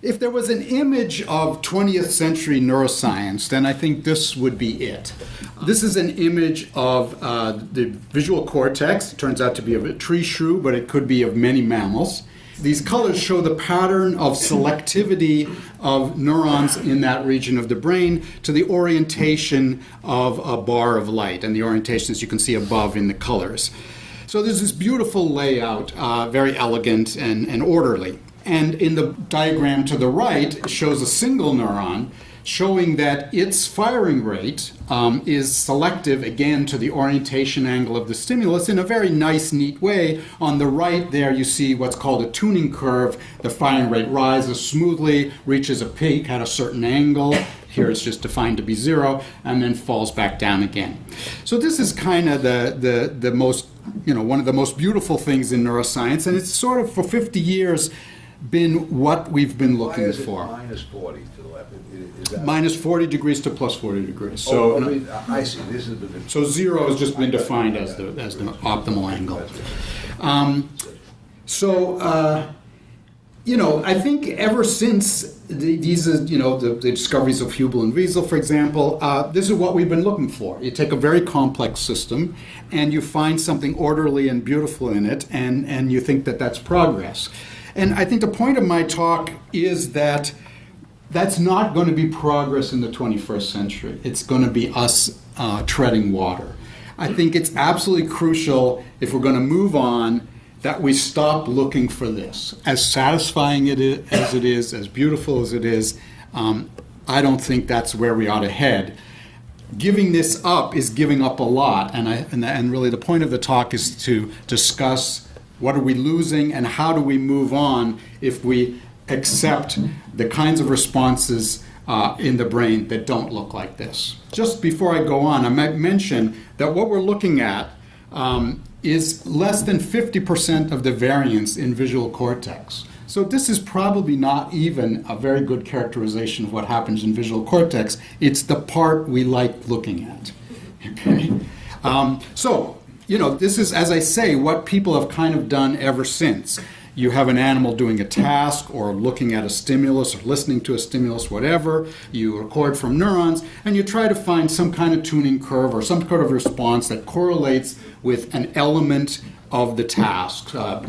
if there was an image of 20th century neuroscience, then I think this would be it. This is an image of the visual cortex. It turns out to be of a tree shrew, but it could be of many mammals. These colors show the pattern of selectivity of neurons in that region of the brain to the orientation of a bar of light, and the orientations you can see above in the colors. So there's this beautiful layout, very elegant and orderly. And in the diagram to the right, it shows a single neuron showing that its firing rate is selective, again, to the orientation angle of the stimulus in a very nice, neat way. On the right there, you see what's called a tuning curve. The firing rate rises smoothly, reaches a peak at a certain angle. Here it's just defined to be 0, and then falls back down again. So this is kind of the most, one of the most beautiful things in neuroscience, and it's sort of for 50 years been what we've been looking for. Minus 40 to the left. Is that minus 40 degrees to plus 40 degrees. So, I see. This is the. So 0 has just been defined as the optimal angle. I think ever since the discoveries of Hubel and Wiesel, for example, this is what we've been looking for. You take a very complex system and you find something orderly and beautiful in it, and you think that that's progress. And I think the point of my talk is that that's not going to be progress in the 21st century. It's going to be us treading water. I think it's absolutely crucial, if we're going to move on, that we stop looking for this. As satisfying as it is, as beautiful as it is, I don't think that's where we ought to head. Giving this up is giving up a lot, and really the point of the talk is to discuss what are we losing and how do we move on if we accept the kinds of responses in the brain that don't look like this. Just before I go on, I might mention that what we're looking at is less than 50% of the variance in visual cortex. So this is probably not even a very good characterization of what happens in visual cortex. It's the part we like looking at. Okay? This is, as I say, what people have kind of done ever since. You have an animal doing a task or looking at a stimulus or listening to a stimulus, whatever. You record from neurons, and you try to find some kind of tuning curve or some kind of response that correlates with an element of the task, a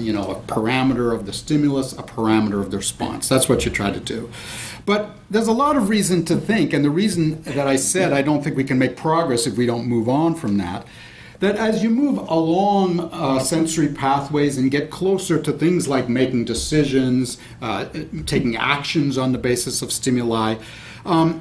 parameter of the stimulus, a parameter of the response. That's what you try to do. But there's a lot of reason to think, and the reason that I said I don't think we can make progress if we don't move on from that as you move along sensory pathways and get closer to things like making decisions, taking actions on the basis of stimuli,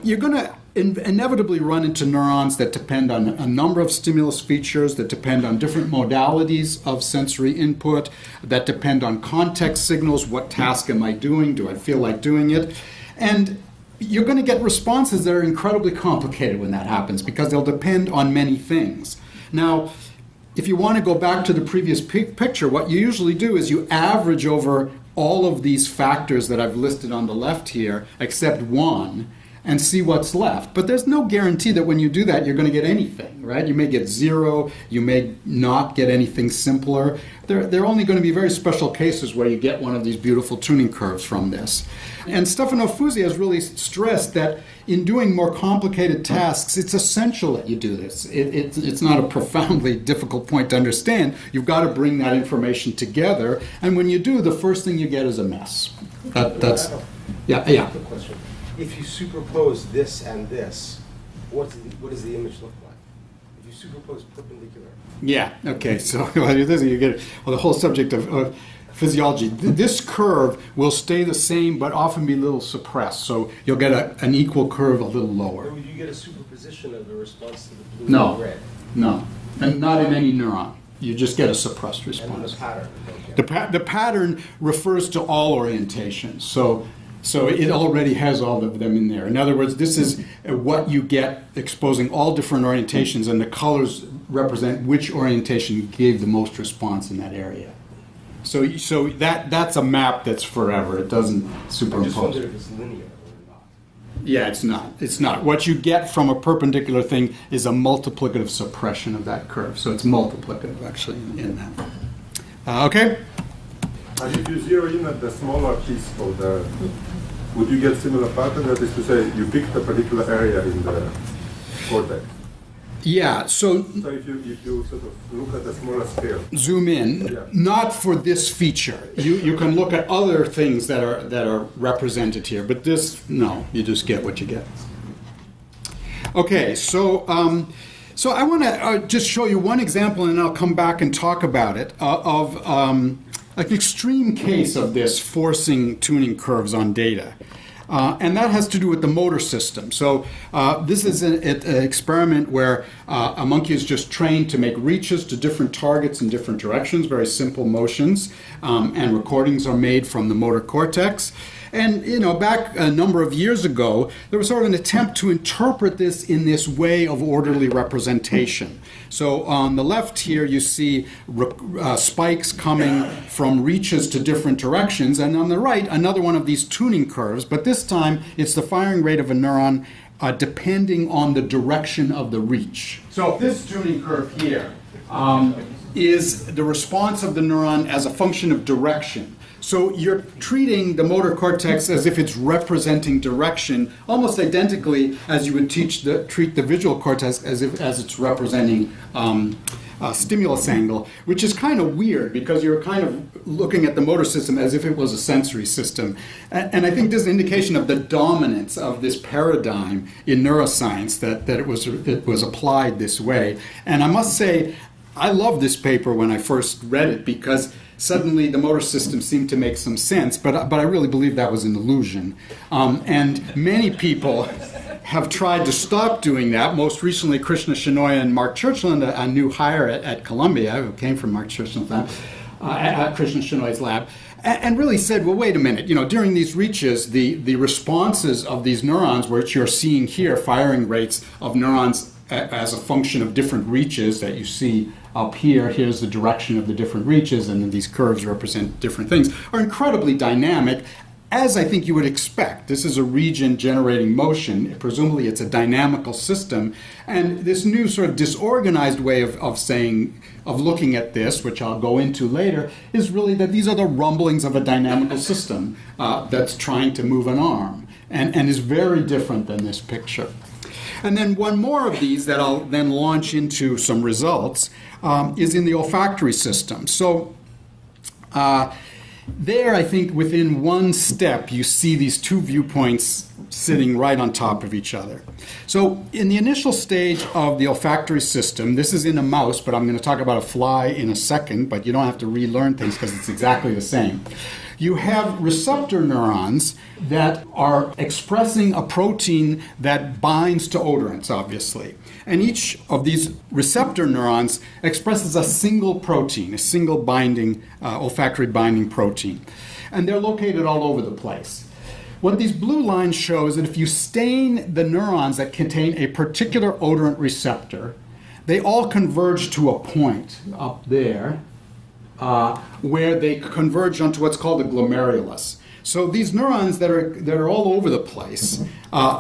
you're going to inevitably run into neurons that depend on a number of stimulus features, that depend on different modalities of sensory input, that depend on context signals. What task am I doing? Do I feel like doing it? And you're going to get responses that are incredibly complicated when that happens because they'll depend on many things. Now, if you want to go back to the previous picture, what you usually do is you average over all of these factors that I've listed on the left here, except one, and see what's left. But there's no guarantee that when you do that, you're going to get anything, right? You may get 0, you may not get anything simpler. There are only going to be very special cases where you get one of these beautiful tuning curves from this. And Stefano Fusi has really stressed that in doing more complicated tasks, it's essential that you do this. It's not a profoundly difficult point to understand. You've got to bring that information together, and when you do, the first thing you get is a mess. That's yeah. Quick question. If you superpose this and this, what does the image look like? If you superpose perpendicular. Yeah, okay, so you get the whole subject of physiology. This curve will stay the same but often be a little suppressed, so you'll get an equal curve a little lower. Or would you get a superposition of the response to the blue and red? No, and not in any neuron. You just get a suppressed response. And the pattern. Okay. The pattern refers to all orientations, so it already has all of them in there. In other words, this is what you get exposing all different orientations, and the colors represent which orientation gave the most response in that area. So that's a map that's forever. It doesn't superimpose. I just wondered if it's linear or not. Yeah, it's not. It's not. What you get from a perpendicular thing is a multiplicative suppression of that curve. So it's multiplicative, actually, in that. Okay? And if you zero in at the smaller piece for the would you get similar pattern? That is to say, you picked a particular area in the cortex. Yeah, so So if you sort of look at a smaller scale. zoom in, Yeah. not for this feature. You can look at other things that are represented here, but this, no, you just get what you get. Okay, so I want to just show you one example, and I'll come back and talk about it, of an extreme case of this forcing tuning curves on data. And that has to do with the motor system. So this is an experiment where a monkey is just trained to make reaches to different targets in different directions, very simple motions, and recordings are made from the motor cortex. And, you know, back a number of years ago, there was sort of an attempt to interpret this in this way of orderly representation. So on the left here, you see spikes coming from reaches to different directions. And on the right, another one of these tuning curves. But this time, it's the firing rate of a neuron depending on the direction of the reach. So this tuning curve here is the response of the neuron as a function of direction. So you're treating the motor cortex as if it's representing direction, almost identically as you would treat the visual cortex as it's representing stimulus angle, which is kind of weird because you're kind of looking at the motor system as if it was a sensory system. And I think this is an indication of the dominance of this paradigm in neuroscience that it was applied this way. And I must say, I love this paper when I first read it because suddenly the motor system seemed to make some sense, but I really believe that was an illusion. And many people have tried to stop doing that. Most recently, Krishna Shenoy and Mark Churchland, a new hire at Columbia, who came from Mark Churchland's lab, at Krishna Shenoy's lab, and really said, well, wait a minute, you know, during these reaches, the responses of these neurons, which you're seeing here, firing rates of neurons as a function of different reaches that you see up here, here's the direction of the different reaches, and then these curves represent different things, are incredibly dynamic, as I think you would expect. This is a region generating motion. Presumably it's a dynamical system. And this new sort of disorganized way of looking at this, which I'll go into later, is really that these are the rumblings of a dynamical system that's trying to move an arm, and is very different than this picture. And then one more of these that I'll then launch into some results is in the olfactory system. So there, I think within one step, you see these two viewpoints sitting right on top of each other. So in the initial stage of the olfactory system, this is in a mouse, but I'm going to talk about a fly in a second, but you don't have to relearn things because it's exactly the same. You have receptor neurons that are expressing a protein that binds to odorants, obviously. And each of these receptor neurons expresses a single protein, a single binding, olfactory binding protein. And they're located all over the place. What these blue lines show is that if you stain the neurons that contain a particular odorant receptor, they all converge to a point up there, where they converge onto what's called a glomerulus. So these neurons that are all over the place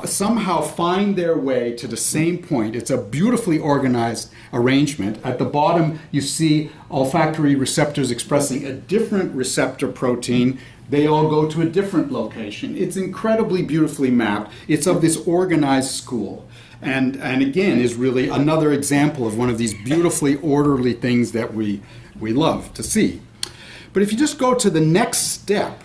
somehow find their way to the same point. It's a beautifully organized arrangement. At the bottom, you see olfactory receptors expressing a different receptor protein. They all go to a different location. It's incredibly beautifully mapped. It's of this organized school. And again, is really another example of one of these beautifully orderly things that we love to see. But if you just go to the next step,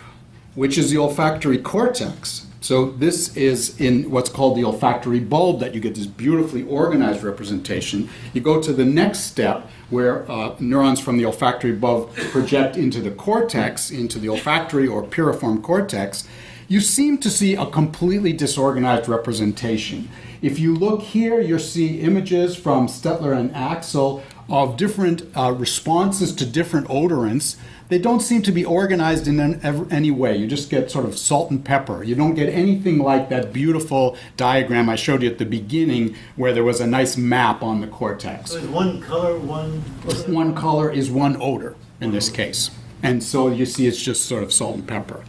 which is the olfactory cortex, so this is in what's called the olfactory bulb, that you get this beautifully organized representation. You go to the next step where neurons from the olfactory bulb project into the cortex, into the olfactory or piriform cortex, you seem to see a completely disorganized representation. If you look here, you'll see images from Stetler and Axel of different responses to different odorants. They don't seem to be organized in any way. You just get sort of salt and pepper. You don't get anything like that beautiful diagram I showed you at the beginning where there was a nice map on the cortex. So it's one color, one... One color is one odor in this case. And so you see it's just sort of salt and pepper.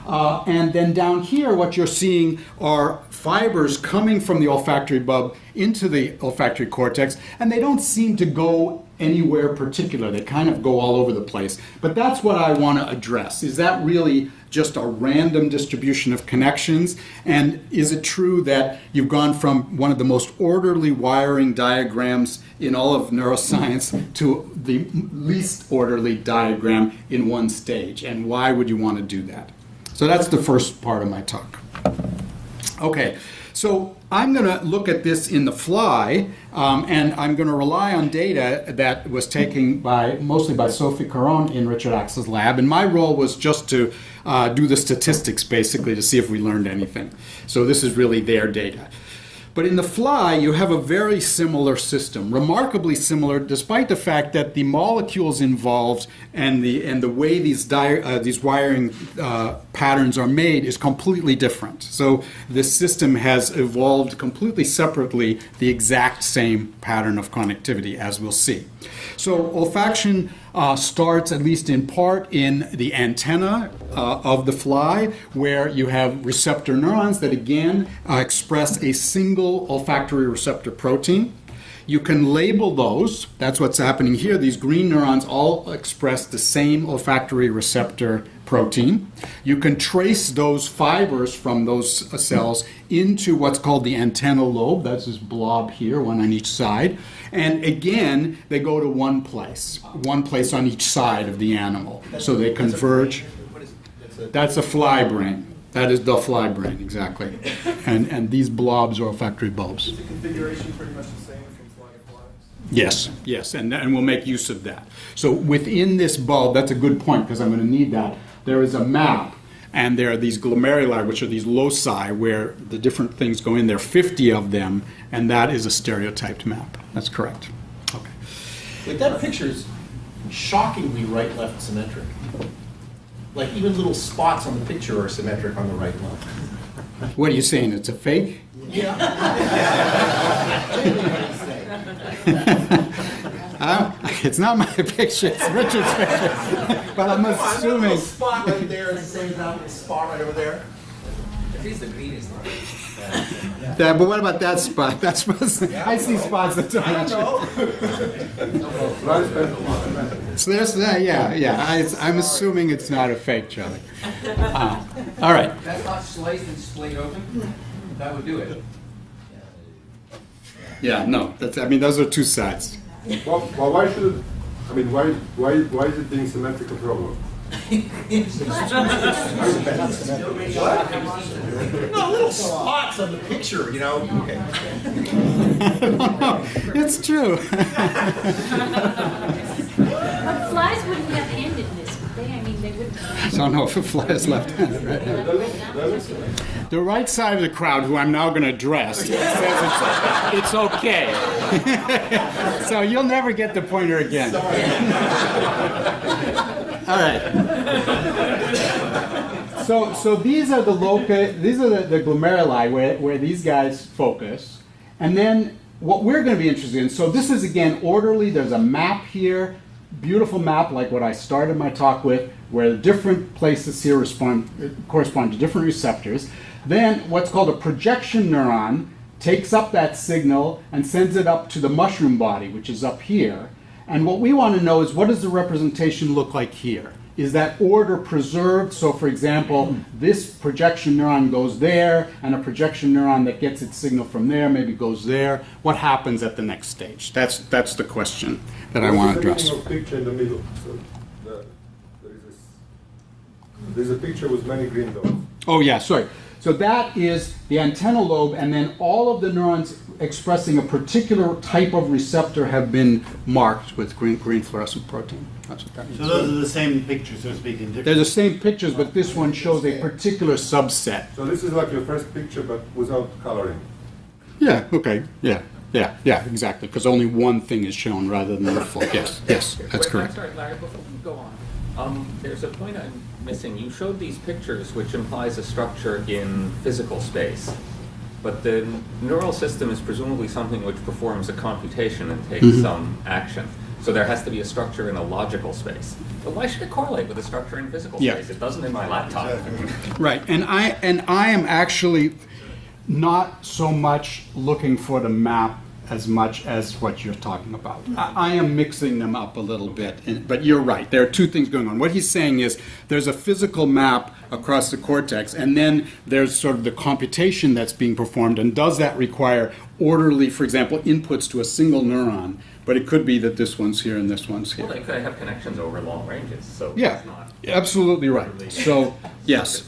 And then down here, what you're seeing are fibers coming from the olfactory bulb into the olfactory cortex, and they don't seem to go anywhere particular. They kind of go all over the place. But that's what I want to address. Is that really just a random distribution of connections? And is it true that you've gone from one of the most orderly wiring diagrams in all of neuroscience to the least orderly diagram in one stage? And why would you want to do that? So that's the first part of my talk. Okay, so I'm going to look at this in the fly, and I'm going to rely on data that was taken mostly by Sophie Caron in Richard Axel's lab, and my role was just to do the statistics, basically, to see if we learned anything. So this is really their data. But in the fly, you have a very similar system, remarkably similar, despite the fact that the molecules involved and the way these wiring patterns are made is completely different. So this system has evolved completely separately, the exact same pattern of connectivity, as we'll see. So olfaction starts, at least in part, in the antenna of the fly, where you have receptor neurons that again express a single olfactory receptor protein. You can label those. That's what's happening here. These green neurons all express the same olfactory receptor protein. You can trace those fibers from those cells into what's called the antennal lobe. That's this blob here, one on each side. And again, they go to one place on each side of the animal. So they converge. That's a fly brain. That is the fly brain, exactly. And these blobs are olfactory bulbs. Is the configuration pretty much the same from fly to fly? Yes, and we'll make use of that. So within this bulb, that's a good point because I'm going to need that. There is a map, and there are these glomeruli, which are these loci where the different things go in there, 50 of them, and that is a stereotyped map. That's correct. Okay. Like that picture is shockingly right-left symmetric. Like even little spots on the picture are symmetric on the right and left. What are you saying? It's a fake? Yeah. It's not my picture, it's Richard's picture. But I'm assuming. A spot right there and the same spot right over there. At least the green is not. But what about that spot? That's supposed to, I see spots that don't match. So there's that, yeah. I'm assuming it's not a fake, Charlie. All right. That's not sliced and splayed open. That would do it. Yeah, no. Those are two sides. Well, why is it being symmetric a problem? No, little spots on the picture, you know. Okay. It's true. But flies wouldn't have handedness, would they? I mean, they wouldn't. I don't know if a fly is left-handed right now. The right side of the crowd, who I'm now going to address, says it's okay. So you'll never get the pointer again. All right. So these are the loci. These are the glomeruli where these guys focus, and then what we're going to be interested in. So this is again orderly. There's a map here, beautiful map like what I started my talk with, where different places here correspond to different receptors. Then what's called a projection neuron takes up that signal and sends it up to the mushroom body, which is up here. And what we want to know is, what does the representation look like here? Is that order preserved? So for example, this projection neuron goes there, and a projection neuron that gets its signal from there maybe goes there. What happens at the next stage? That's the question that I want to address. There's a picture in the middle. So there's a picture with many green dots. Oh yeah, sorry. So that is the antennal lobe, and then all of the neurons expressing a particular type of receptor have been marked with green fluorescent protein. That's what that means. So those are the same pictures, so to speak, in different... They're the same pictures, but this one shows a particular subset. So this is like your first picture, but without coloring. Yeah, okay, yeah, exactly, because only one thing is shown rather than the full. Yes, that's correct. I'm sorry, Larry, before you go on, there's a point I'm missing. You showed these pictures, which implies a structure in physical space. But the neural system is presumably something which performs a computation and takes some action. So there has to be a structure in a logical space. But why should it correlate with a structure in physical Yeah. space? It doesn't in my laptop. Right, and I am actually not so much looking for the map as much as what you're talking about. I am mixing them up a little bit, but you're right. There are two things going on. What he's saying is there's a physical map across the cortex, and then there's sort of the computation that's being performed, and does that require orderly, for example, inputs to a single neuron? But it could be that this one's here and this one's here. Well, they could have connections over long ranges, so Yeah, it's not. absolutely right. So, yes.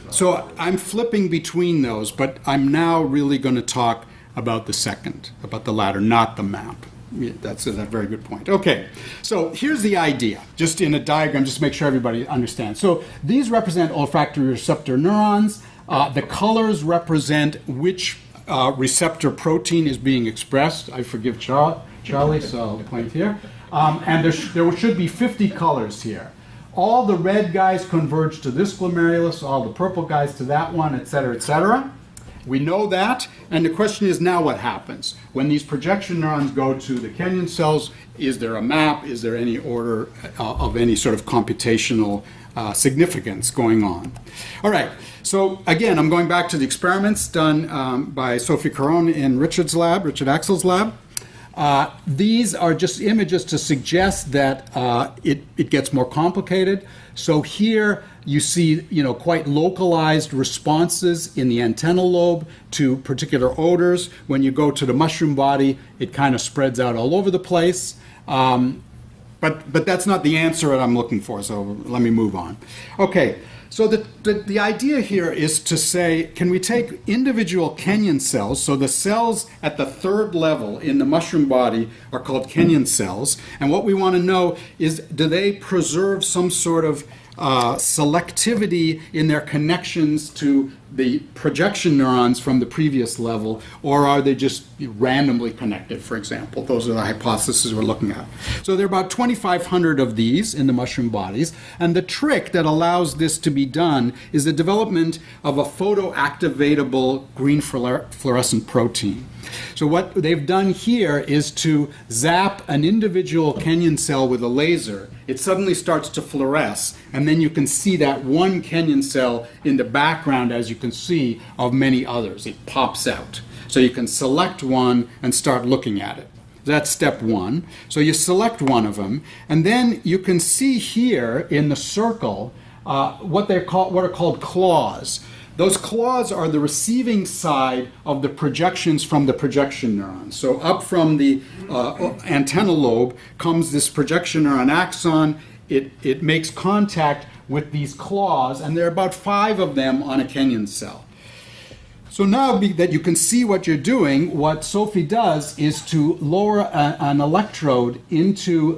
So I'm flipping between those, but I'm now really going to talk about the second, about the latter, not the map. Yeah, that's a very good point. Okay, so here's the idea, just in a diagram, just to make sure everybody understands. So these represent olfactory receptor neurons. The colors represent which receptor protein is being expressed. I forgive Charlie, so I'll point here. And there should be 50 colors here. All the red guys converge to this glomerulus, all the purple guys to that one, et cetera, et cetera. We know that, and the question is now what happens? When these projection neurons go to the Kenyan cells, is there a map? Is there any order of any sort of computational significance going on? All right, so again, I'm going back to the experiments done by Sophie Caron in Richard Axel's lab. These are just images to suggest that it gets more complicated. So here you see, quite localized responses in the antennal lobe to particular odors. When you go to the mushroom body, it kind of spreads out all over the place. But that's not the answer that I'm looking for, so let me move on. Okay, so the idea here is to say, can we take individual Kenyan cells, so the cells at the third level in the mushroom body are called Kenyan cells, and what we want to know is, do they preserve some sort of selectivity in their connections to the projection neurons from the previous level, or are they just randomly connected, for example? Those are the hypotheses we're looking at. So there are about 2,500 of these in the mushroom bodies, and the trick that allows this to be done is the development of a photoactivatable green fluorescent protein. So what they've done here is to zap an individual Kenyan cell with a laser. It suddenly starts to fluoresce, and then you can see that one Kenyan cell in the background, as you can see, of many others. It pops out. So you can select one and start looking at it. That's step one. So you select one of them, and then you can see here in the circle what are called claws. Those claws are the receiving side of the projections from the projection neurons. So up from the antennal lobe comes this projection neuron axon. It makes contact with these claws, and there are about 5 of them on a Kenyan cell. So now that you can see what you're doing, what Sophie does is to lower an electrode into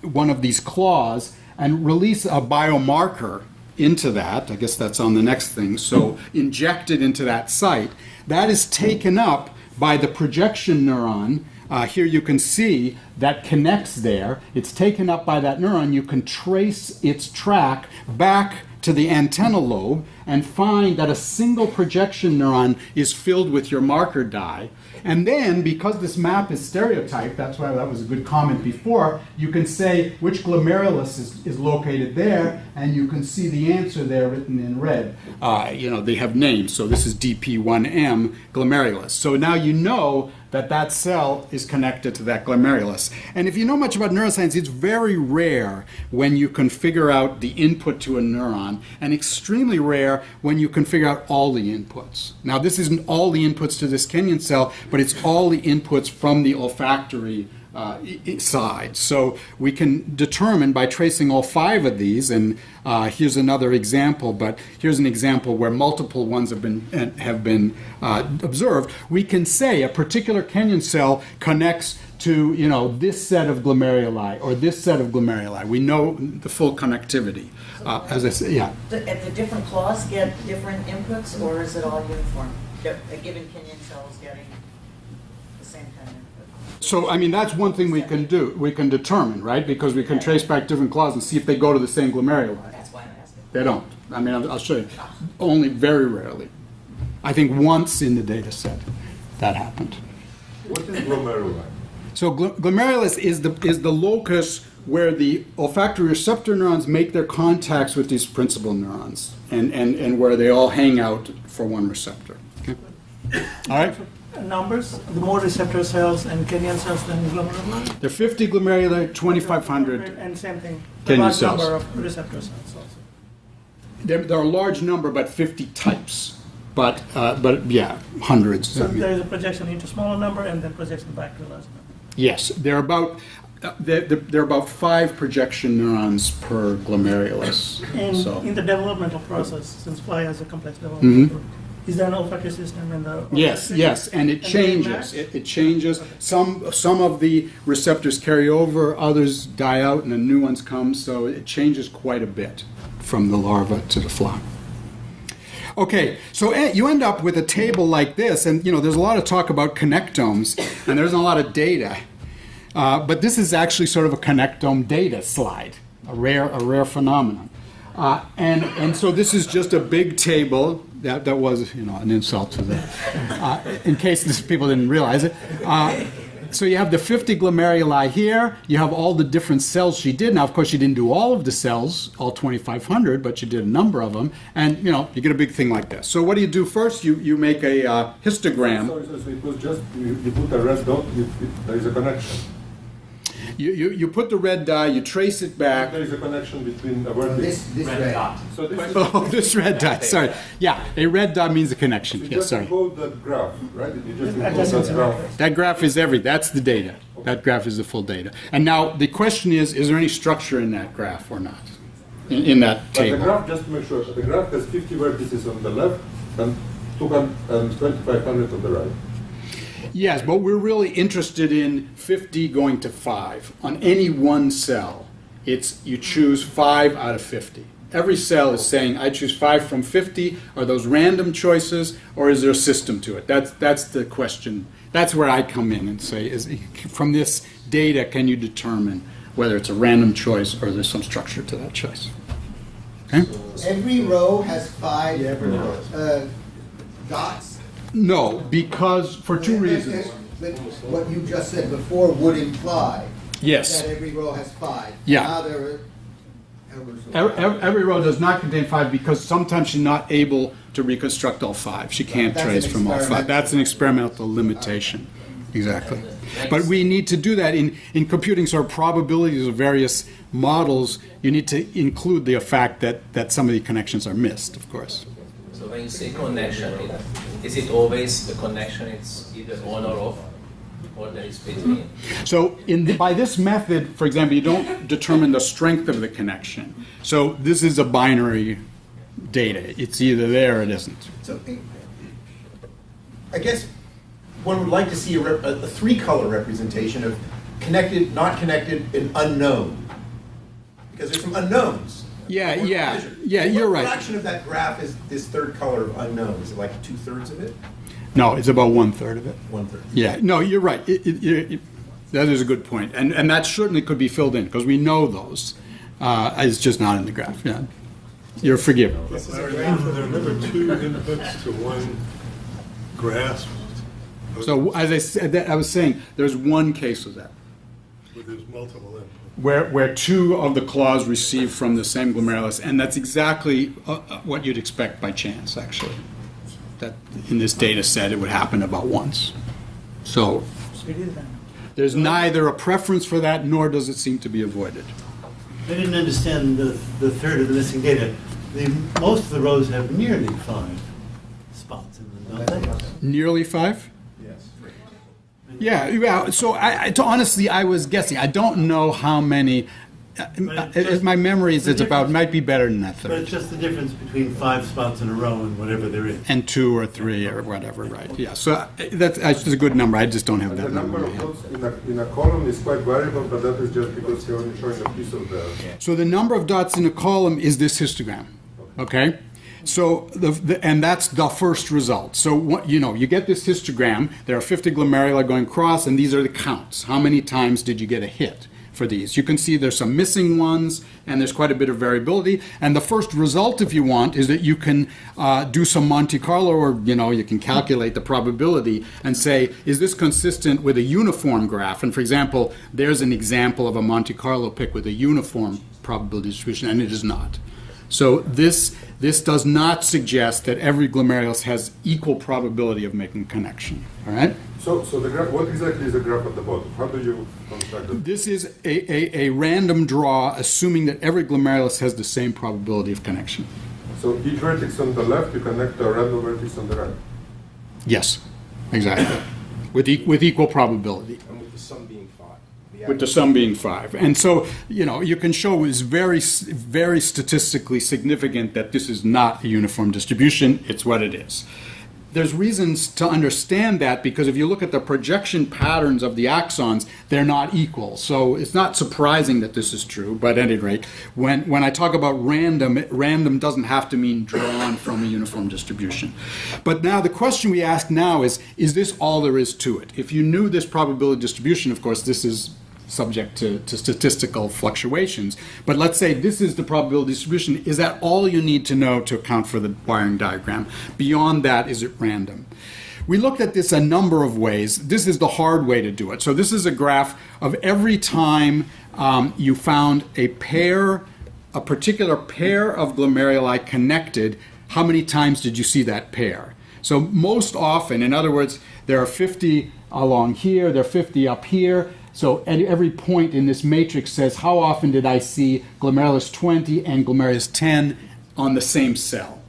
one of these claws and release a biomarker into that. I guess that's on the next thing. So inject it into that site. That is taken up by the projection neuron. Here you can see that connects there. It's taken up by that neuron. You can trace its track back to the antennal lobe and find that a single projection neuron is filled with your marker dye. And then, because this map is stereotyped, that's why that was a good comment before, you can say which glomerulus is located there, and you can see the answer there written in red. They have names, so this is DP1M glomerulus. So now you know that cell is connected to that glomerulus. And if you know much about neuroscience, it's very rare when you can figure out the input to a neuron, and extremely rare when you can figure out all the inputs. Now, this isn't all the inputs to this Kenyan cell, but it's all the inputs from the olfactory side. So we can determine by tracing all 5 of these, and here's another example, but here's an example where multiple ones have been observed. We can say a particular Kenyan cell connects to this set of glomeruli or this set of glomeruli. We know the full connectivity. As I say, yeah. The different claws get different inputs, or is it all uniform? A given Kenyan cell is getting the same kind of input. So, that's one thing we can do. We can determine, right? Because we can trace back different claws and see if they go to the same glomeruli. That's why I'm asking. They don't. I'll show you. Only very rarely. I think once in the data set that happened. What is glomeruli? So glomerulus is the locus where the olfactory receptor neurons make their contacts with these principal neurons, and where they all hang out for one receptor. Okay. All right. Numbers, the more receptor cells and Kenyan cells than glomerular. There are 50 glomeruli, 2,500. And same thing. Kenyan large cells. number of receptor cells also. There are a large number, but 50 types. But yeah, hundreds. So I mean. there is a projection into smaller number and then projection back to a larger number. Yes, there are about 5 projection neurons per glomerulus. And So in the developmental process, since fly has a complex development, is there an olfactory system in the? yes, and it changes. It changes. Some of the receptors carry over, others die out, and the new ones come. So it changes quite a bit from the larva to the fly. Okay, so you end up with a table like this, and there's a lot of talk about connectomes, and there's a lot of data, but this is actually sort of a connectome data slide, a rare phenomenon, and so this is just a big table. That was an insult to the, in case people didn't realize it. So you have the 50 glomeruli here. You have all the different cells she did. Now, of course, she didn't do all of the cells, all 2,500, but she did a number of them. And, you get a big thing like this. So what do you do first? You make a histogram. So it was just, you put a red dot, there is a connection. You put the red dye, you trace it back. There is a connection between a vertex. This red dot. So this is, Oh, this red dot, sorry. Yeah, a red dot means a connection. you Yes, just sorry. encode that graph, right? You just encode Adjacent that graph. That graph is that's the data. That graph is the full data. And now the question is there any structure in that graph or not? In that But the table? graph, just to make sure, the graph has 50 vertices on the left and 2,500 on the right. Yes, but we're really interested in 50 going to 5. On any one cell, you choose 5 out of 50. Every cell is saying, I choose 5 from 50. Are those random choices, or is there a system to it? That's the question. That's where I come in and say, from this data, can you determine whether it's a random choice or there's some structure to that choice? Okay? Every row has 5 dots. No, because for 2 reasons. But what you just said before would imply Yes. that every row has 5. Yeah. Now there are Every row does not contain 5 because sometimes she's not able to reconstruct all 5. She can't That's trace an from all 5. experimental- That's an experimental limitation. Exactly. But we need to do that in computing sort of probabilities of various models. You need to include the fact that some of the connections are missed, of course. So when you say connection, is it always the connection? It's either on or off, or there is between? So by this method, for example, you don't determine the strength of the connection. So this is a binary data. It's either there or it isn't. So, I guess one would like to see a 3-color representation of connected, not connected, and unknown. Because there's some unknowns. Yeah, you're right. What fraction of that graph is this 3rd color of unknown? Is it like 2/3 of it? No, it's about 1/3 of it. 1/3. Yeah, no, you're right. That is a good point. And that certainly could be filled in because we know those. It's just not in the graph. Yeah. You're forgiven. There are never 2 inputs to one graph. So as I said, I was saying, there's one case of that. Where there's multiple inputs. Where 2 of the claws receive from the same glomerulus, and that's exactly what you'd expect by chance, actually. That in this data set, it would happen about once. So there's neither a preference for that, nor does it seem to be avoided. I didn't understand the third of the missing data. Most of the rows have nearly 5 spots in them, don't they? Nearly 5? Yeah. So honestly, I was guessing. I don't know how many. My memory is might be better than that But it's 3rd. just the difference between 5 spots in a row and whatever there is. And 2 or 3 or whatever, right? Yeah. So that's a good number. I just don't have The that number. number of dots in a column is quite variable, but that is just because you're only showing a piece of the... So the number of dots in a column is this histogram, okay? So and that's the first result. So you get this histogram. There are 50 glomeruli going across, and these are the counts. How many times did you get a hit for these. You can see there's some missing ones, and there's quite a bit of variability. And the first result, if you want, is that you can do some Monte Carlo, or you can calculate the probability and say, is this consistent with a uniform graph? And for example, there's an example of a Monte Carlo pick with a uniform probability distribution, and it is not. So this does not suggest that every glomerulus has equal probability of making a connection. All right? So the graph, what exactly is the graph at the bottom? How do you construct it? This is a random draw, assuming that every glomerulus has the same probability of connection. So each vertex on the left, you connect a random vertex on the right. Yes, exactly. with equal probability. And with the sum being 5. With the sum being 5. And so, you can show it's very, very statistically significant that this is not a uniform distribution. It's what it is. There's reasons to understand that, because if you look at the projection patterns of the axons, they're not equal. So it's not surprising that this is true, but at any rate, when I talk about random doesn't have to mean drawn from a uniform distribution. But now the question we ask now is this all there is to it? If you knew this probability distribution, of course, this is subject to statistical fluctuations. But let's say this is the probability distribution. Is that all you need to know to account for the wiring diagram? Beyond that, is it random? We looked at this a number of ways. This is the hard way to do it. So this is a graph of every time you found a particular pair of glomeruli connected, how many times did you see that pair? So most often, in other words, there are 50 along here, there are 50 up here. So at every point in this matrix says, how often did I see glomerulus 20 and glomerulus 10 on the same cell?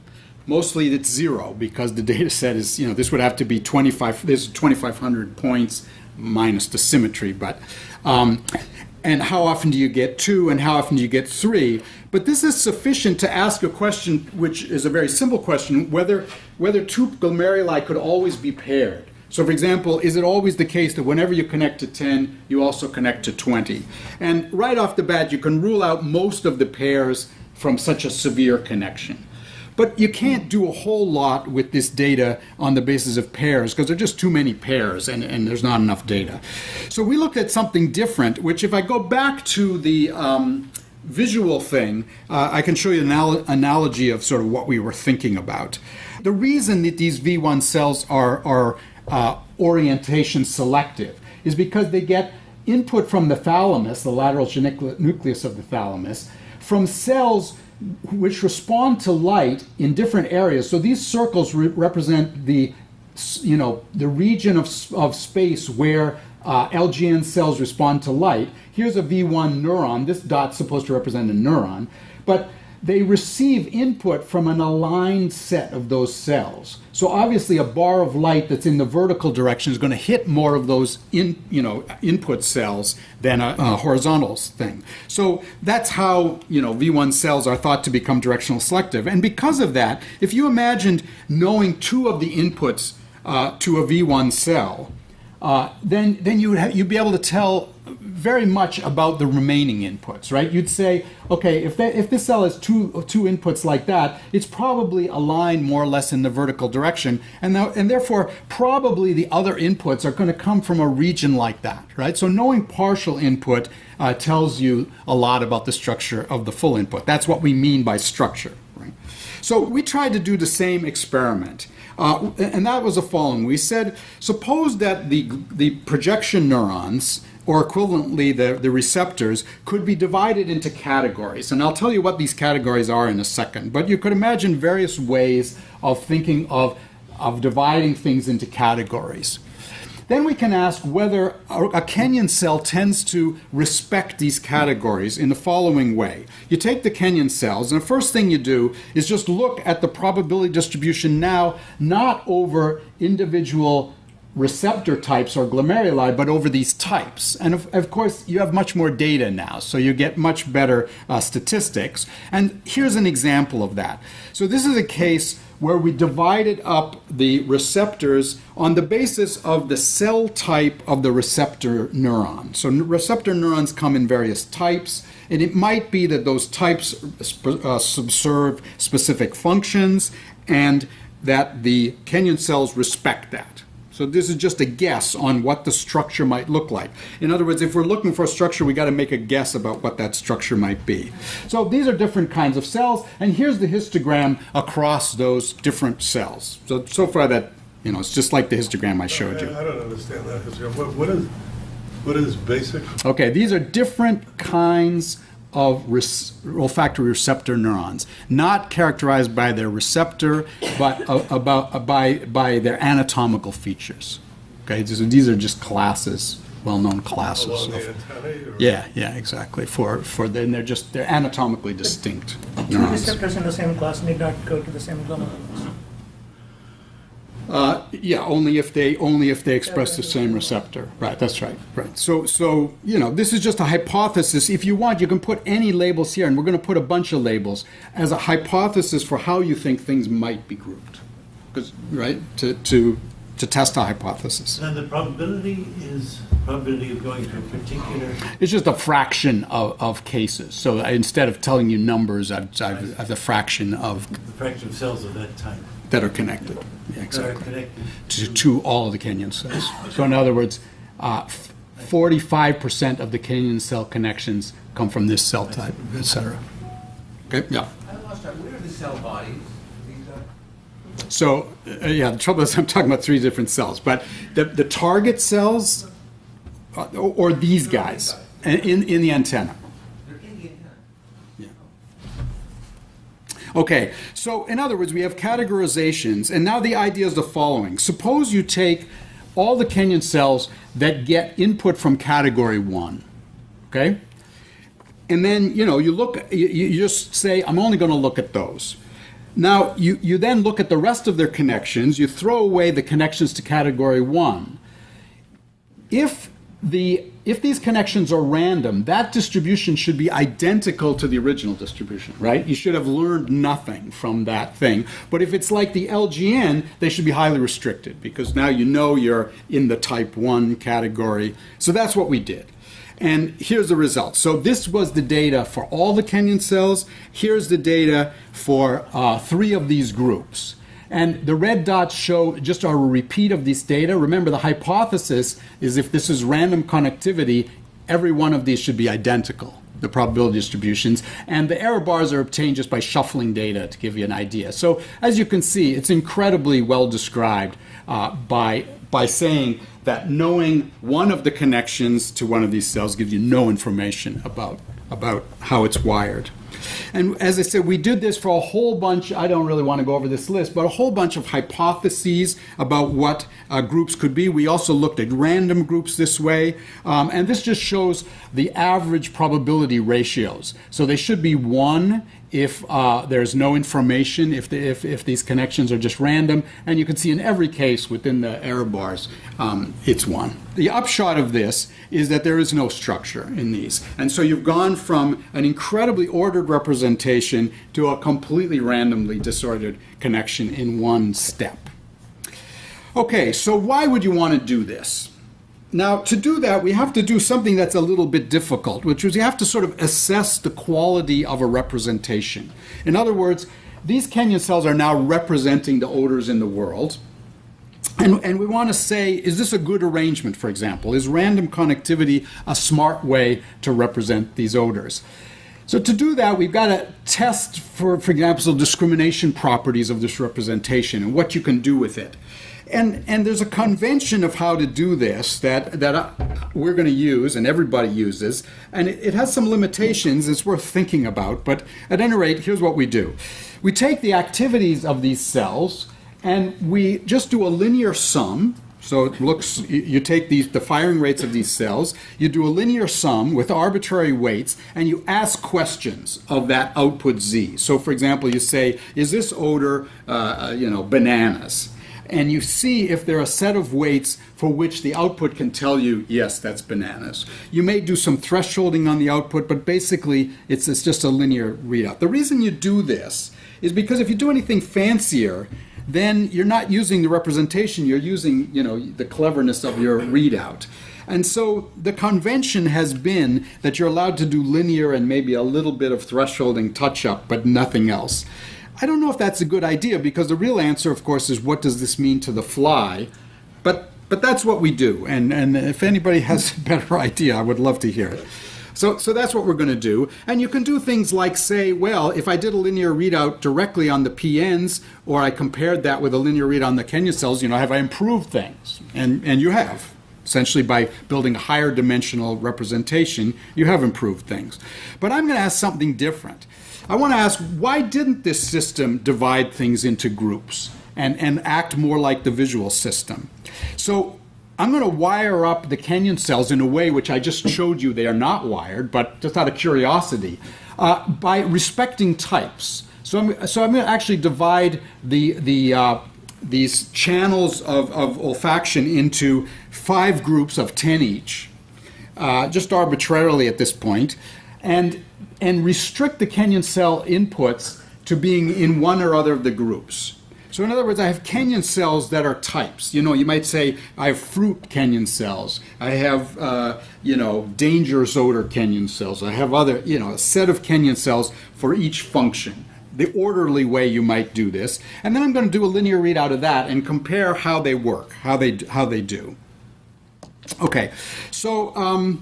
Mostly it's 0, because the data set is, this would have to be 2,500 points minus the symmetry. But and how often do you get 2 and how often do you get 3? But this is sufficient to ask a question, which is a very simple question, whether 2 glomeruli could always be paired. So for example, is it always the case that whenever you connect to 10, you also connect to 20? And right off the bat, you can rule out most of the pairs from such a severe connection. But you can't do a whole lot with this data on the basis of pairs, because there are just too many pairs and there's not enough data. So we looked at something different, which if I go back to the visual thing, I can show you an analogy of sort of what we were thinking about. The reason that these V1 cells are orientation selective is because they get input from the thalamus, the lateral nucleus of the thalamus, from cells which respond to light in different areas. So these circles represent the region of space where LGN cells respond to light. Here's a V1 neuron. This dot's supposed to represent a neuron, but they receive input from an aligned set of those cells. So obviously a bar of light that's in the vertical direction is going to hit more of those input cells than a horizontal thing. So that's how V1 cells are thought to become directional selective. And because of that, if you imagined knowing 2 of the inputs to a V1 cell, then you'd be able to tell very much about the remaining inputs, right? You'd say, okay, if this cell has two inputs like that, it's probably aligned more or less in the vertical direction, and therefore probably the other inputs are going to come from a region like that, right? So knowing partial input tells you a lot about the structure of the full input. That's what we mean by structure, right? So we tried to do the same experiment. And that was the following. We said, suppose that the projection neurons, or equivalently the receptors, could be divided into categories. And I'll tell you what these categories are in a second. But you could imagine various ways of thinking of dividing things into categories. Then we can ask whether a Kenyan cell tends to respect these categories in the following way. You take the Kenyan cells, and the first thing you do is just look at the probability distribution now, not over individual receptor types or glomeruli, but over these types. And of course, you have much more data now, so you get much better statistics. And here's an example of that. So this is a case where we divided up the receptors on the basis of the cell type of the receptor neuron. So receptor neurons come in various types, and it might be that those types subserve specific functions and that the Kenyan cells respect that. So this is just a guess on what the structure might look like. In other words, if we're looking for a structure, we got to make a guess about what that structure might be. So these are different kinds of cells, and here's the histogram across those different cells. So far that, it's just like the histogram I showed you. I don't understand that. What is basic? Okay, these are different kinds of olfactory receptor neurons, not characterized by their receptor, but by their anatomical features. Okay, so these are just classes, well-known classes. Along the antennae? Or? Yeah, exactly. Then they're anatomically distinct Two neurons. receptors in the same class need not go to the same glomerulus. Only if they express the same receptor. Right, that's right. Right. So this is just a hypothesis. If you want, you can put any labels here, and we're going to put a bunch of labels as a hypothesis for how you think things might be grouped. Right? To test a hypothesis. And the probability of going to a particular... It's just a fraction of cases. So instead of telling you numbers, I've the fraction of... The fraction of cells of that type. That are connected. Yeah, exactly. That are connected. To all of the Kenyan cells. So in other words, 45% of the Kenyan cell connections come from this cell type, etc. Okay, yeah. I lost track. Where are the cell bodies? So, the trouble is I'm talking about three different cells, but the target cells, or these guys, in the antenna. They're in the antenna. Yeah. Okay, so in other words, we have categorizations, and now the idea is the following. Suppose you take all the Kenyan cells that get input from category 1, okay? And then, you just say, I'm only going to look at those. Now, you then look at the rest of their connections, you throw away the connections to category 1. If these connections are random, that distribution should be identical to the original distribution, right? You should have learned nothing from that thing. But if it's like the LGN, they should be highly restricted because now you're in the type 1 category. So that's what we did. And here's the result. So this was the data for all the Kenyan cells. Here's the data for 3 of these groups. And the red dots show just a repeat of this data. Remember, the hypothesis is if this is random connectivity, every one of these should be identical, the probability distributions. And the error bars are obtained just by shuffling data to give you an idea. So as you can see, it's incredibly well described by saying that knowing one of the connections to one of these cells gives you no information about how it's wired. And as I said, we did this for a whole bunch, I don't really want to go over this list, but a whole bunch of hypotheses about what groups could be. We also looked at random groups this way, and this just shows the average probability ratios. So they should be 1 if there's no information, if these connections are just random, and you can see in every case within the error bars, it's 1. The upshot of this is that there is no structure in these. And so you've gone from an incredibly ordered representation to a completely randomly disordered connection in one step. Okay, so why would you want to do this? Now, to do that, we have to do something that's a little bit difficult, which is you have to sort of assess the quality of a representation. In other words, these Kenyan cells are now representing the odors in the world. And we want to say, is this a good arrangement, for example? Is random connectivity a smart way to represent these odors? So to do that, we've got to test, for example, discrimination properties of this representation and what you can do with it. And there's a convention of how to do this that we're going to use, and everybody uses, and it has some limitations it's worth thinking about, but at any rate, here's what we do. We take the activities of these cells, and we just do a linear sum. So it looks, you take the firing rates of these cells, you do a linear sum with arbitrary weights, and you ask questions of that output Z. So for example, you say, is this odor, bananas? And you see if there are a set of weights for which the output can tell you, yes, that's bananas. You may do some thresholding on the output, but basically it's just a linear readout. The reason you do this is because if you do anything fancier, then you're not using the representation, you're using, the cleverness of your readout. And so the convention has been that you're allowed to do linear and maybe a little bit of thresholding touch-up, but nothing else. I don't know if that's a good idea, because the real answer, of course, is what does this mean to the fly? But that's what we do, and if anybody has a better idea, I would love to hear it. So that's what we're going to do. And you can do things like say, well, if I did a linear readout directly on the PNs, or I compared that with a linear read on the Kenyan cells, have I improved things? And you have. Essentially, by building a higher dimensional representation, you have improved things. But I'm going to ask something different. I want to ask, why didn't this system divide things into groups and act more like the visual system? So I'm going to wire up the Kenyan cells in a way which I just showed you they are not wired, but just out of curiosity, by respecting types. So I'm going to actually divide these channels of olfaction into 5 groups of 10 each, just arbitrarily at this point, and restrict the Kenyan cell inputs to being in one or other of the groups. So in other words, I have Kenyan cells that are types. You might say I have fruit Kenyan cells. I have, dangerous odor Kenyan cells. I have other, a set of Kenyan cells for each function. The orderly way you might do this. And then I'm going to do a linear readout of that and compare how they work, how they do. Okay, so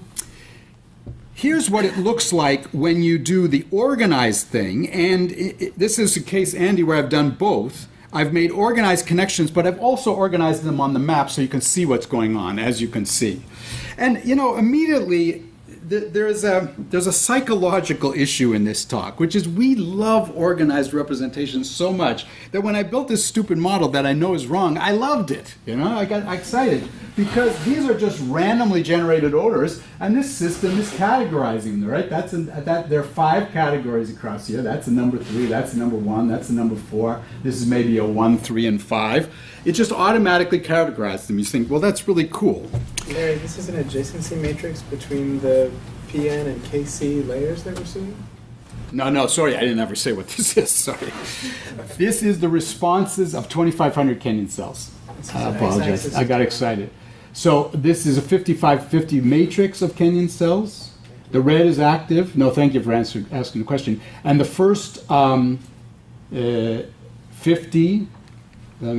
here's what it looks like when you do the organized thing. And this is a case, Andy, where I've done both. I've made organized connections, but I've also organized them on the map so you can see what's going on, as you can see. And, immediately there's a psychological issue in this talk, which is we love organized representation so much that when I built this stupid model that I know is wrong, I loved it. I got excited because these are just randomly generated odors, and this system is categorizing them, right? There are 5 categories across here. That's a number 3, that's a number 1, that's a number 4. This is maybe a 1, 3, and 5. It just automatically categorizes them. You think, well, that's really cool. Larry, this is an adjacency matrix between the PN and KC layers that we're seeing? No, sorry, I didn't ever say what this is, sorry. This is the responses of 2,500 Kenyan cells. I apologize, I got excited. So this is a 55-50 matrix of Kenyan cells. The red is active. No, thank you for asking the question. And the first 50, then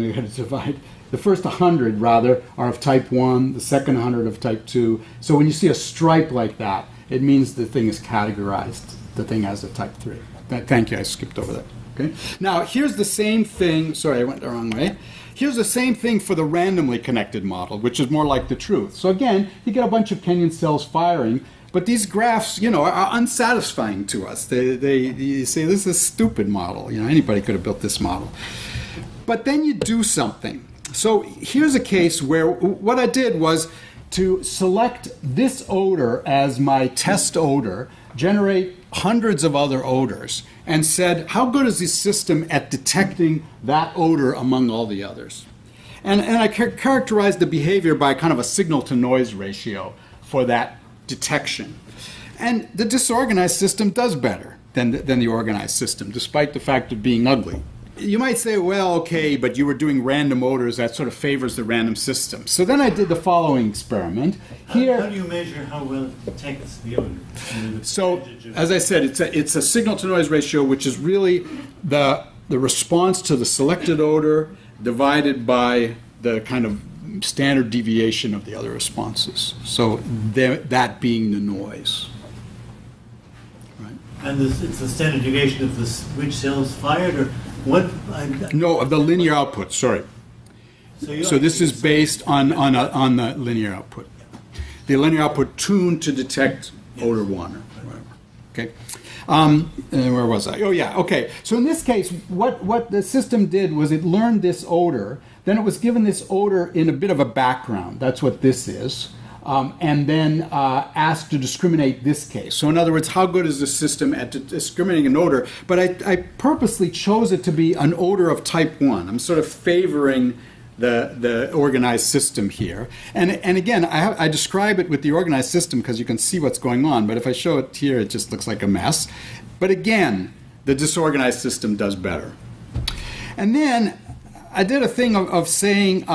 we're going to divide. The first 100, rather, are of type 1, the second 100 of type 2. So when you see a stripe like that, it means the thing is categorized. The thing has a type 3. Thank you, I skipped over that. Okay. Now, here's the same thing. Sorry, I went the wrong way. Here's the same thing for the randomly connected model, which is more like the truth. So again, you get a bunch of Kenyan cells firing, but these graphs, are unsatisfying to us. You say, this is a stupid model. Anybody could have built this model. But then you do something. So here's a case where what I did was to select this odor as my test odor, generate hundreds of other odors, and said, how good is this system at detecting that odor among all the others? And I characterized the behavior by kind of a signal-to-noise ratio for that detection. And the disorganized system does better than the organized system, despite the fact of being ugly. You might say, well, okay, but you were doing random odors, that sort of favors the random system. So then I did the following experiment. Here, how do you measure how well it detects the odor? So, as I said, it's a signal-to-noise ratio, which is really the response to the selected odor divided by the kind of standard deviation of the other responses. So that being the noise. Right. And it's the standard deviation of which cells fired, or what? No, of the linear output. Sorry. So this is based on the linear output. The linear output tuned to detect odor 1 or whatever. Okay. Where was I? Oh yeah. Okay. So in this case, what the system did was it learned this odor. Then it was given this odor in a bit of a background. That's what this is. And then asked to discriminate this case. So in other words, how good is the system at discriminating an odor? But I purposely chose it to be an odor of type 1. I'm sort of favoring the organized system here. And again, I describe it with the organized system because you can see what's going on. But if I show it here, it just looks like a mess. But again, the disorganized system does better. And then I did a thing of saying,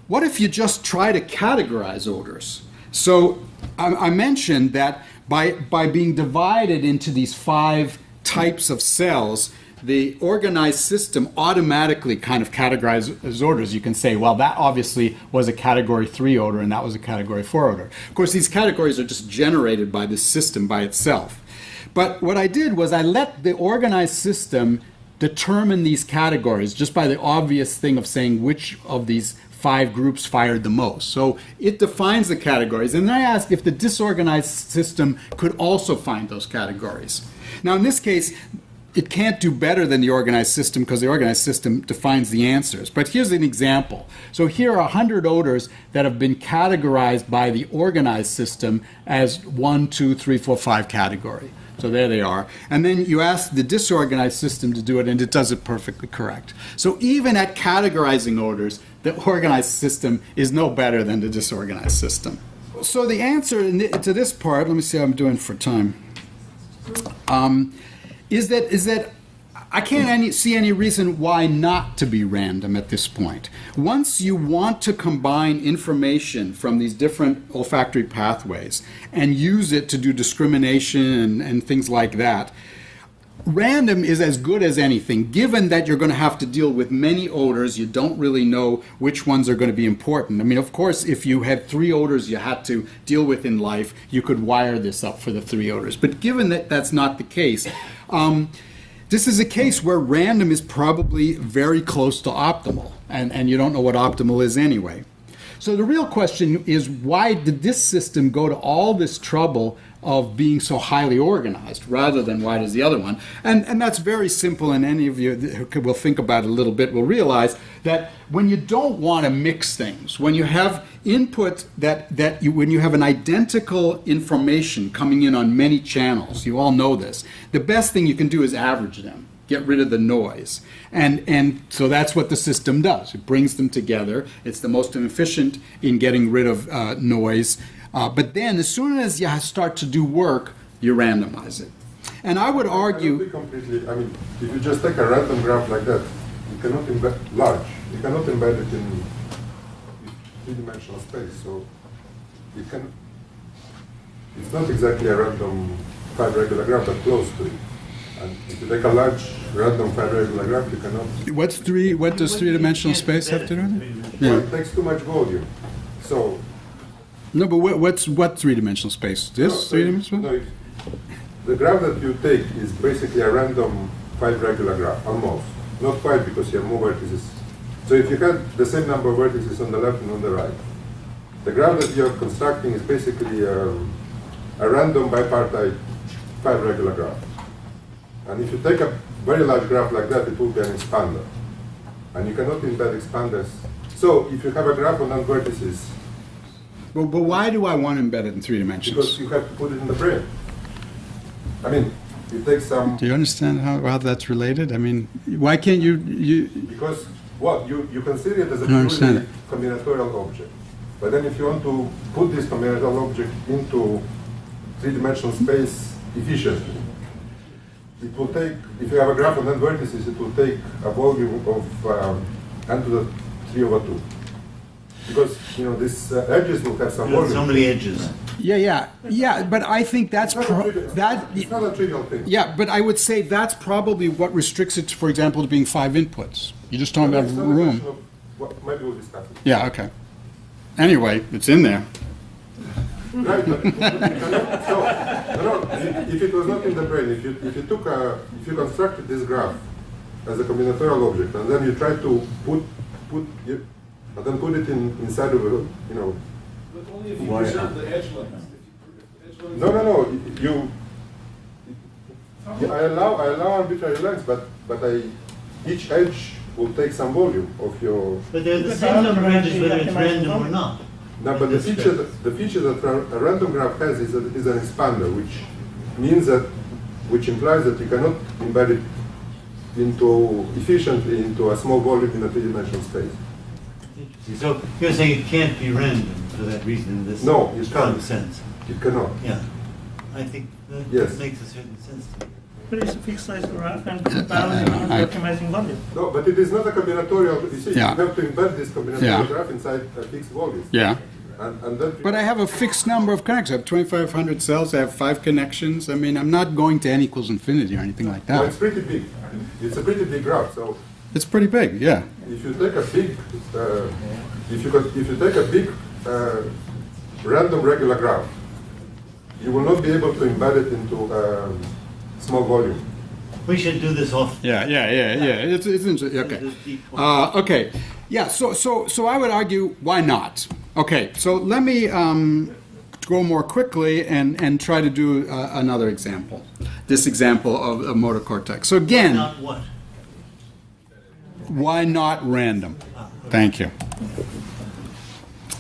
what if you just try to categorize odors? So I mentioned that by being divided into these 5 types of cells, the organized system automatically kind of categorizes odors. You can say, well, that obviously was a category 3 odor and that was a category 4 odor. Of course, these categories are just generated by the system by itself. But what I did was I let the organized system determine these categories just by the obvious thing of saying which of these 5 groups fired the most. So it defines the categories, and then I asked if the disorganized system could also find those categories. Now in this case, it can't do better than the organized system because the organized system defines the answers. But here's an example. So here are 100 odors that have been categorized by the organized system as 1, 2, 3, 4, 5 category. So there they are. And then you ask the disorganized system to do it, and it does it perfectly correct. So even at categorizing odors, the organized system is no better than the disorganized system. So the answer to this part, let me see how I'm doing for time, is that I can't see any reason why not to be random at this point. Once you want to combine information from these different olfactory pathways and use it to do discrimination and things like that, random is as good as anything, given that you're going to have to deal with many odors. You don't really know which ones are going to be important. I mean, of course, if you had 3 odors you had to deal with in life, you could wire this up for the 3 odors. But given that that's not the case, this is a case where random is probably very close to optimal, and you don't know what optimal is anyway. So the real question is, why did this system go to all this trouble of being so highly organized rather than why does the other one? And that's very simple, and any of you who will think about it a little bit will realize that when you don't want to mix things, when you have input when you have an identical information coming in on many channels, you all know this, the best thing you can do is average them. Get rid of the noise. And so that's what the system does. It brings them together. It's the most efficient in getting rid of noise. But then as soon as you start to do work, you randomize it. And I would argue... I mean, if you just take a random graph like that, you cannot embed large. You cannot embed it in 3-dimensional space. So you can... It's not exactly a random 5 regular graph, but close to it. And if you take a large random 5 regular graph, you cannot... What does 3-dimensional space have to do with it? Well, it takes too much volume. So... No, but what 3-dimensional space? This 3-dimensional? No, the graph that you take is basically a random 5 regular graph, almost. Not quite, because you have more vertices. So if you had the same number of vertices on the left and on the right, the graph that you're constructing is basically a random bipartite 5 regular graph. And if you take a very large graph like that, it will be an expander. And you cannot embed expanders. So if you have a graph on vertices... But why do I want to embed it in 3 dimensions? Because you have to put it in the brain. I mean, you take some... Do you understand how that's related? I mean, why can't you... Because, well, you consider it as a purely combinatorial object. But then if you want to put this combinatorial object into 3-dimensional space efficiently, it will take, if you have a graph on n vertices, it will take a volume of n to the 3 over 2. Because, these edges will have some volume. So many edges. Yeah, but I think that's... It's not a trivial thing. Yeah, but I would say that's probably what restricts it, for example, to being 5 inputs. You're just talking about room. Maybe we'll discuss it. Yeah, okay. Anyway, it's in there. Right, but if it was not in the brain, if you constructed this graph as a combinatorial object, and then you try to put it inside of a, But only if you preserve the edge length. No. I allow arbitrary lengths, but each edge will take some volume of your... But they're the same number of edges whether it's random or not. No, but the feature that a random graph has is an expander, which implies that you cannot embed it efficiently into a small volume in a 3-dimensional space. So you're saying it can't be random for that reason in this strong sense? It cannot. Yeah. I think that makes a certain sense to me. But it's a fixed size graph and balancing and optimizing volume. No, but it is not a combinatorial. You see, you have to embed this combinatorial graph inside a fixed volume. Yeah. And then But I have a fixed number of connections. I have 2,500 cells. I have 5 connections. I mean, I'm not going to n equals infinity or anything like well, that. it's pretty big. It's a pretty big graph. So It's pretty big, yeah. if you take a big, if you take a big random regular graph, you will not be able to embed it into small volume. We should do this off. Yeah. It's interesting. Okay. Okay. Yeah. So I would argue, why not? Okay. So let me go more quickly and try to do another example. This example of motor cortex. So again, Not what? why not random? Thank you.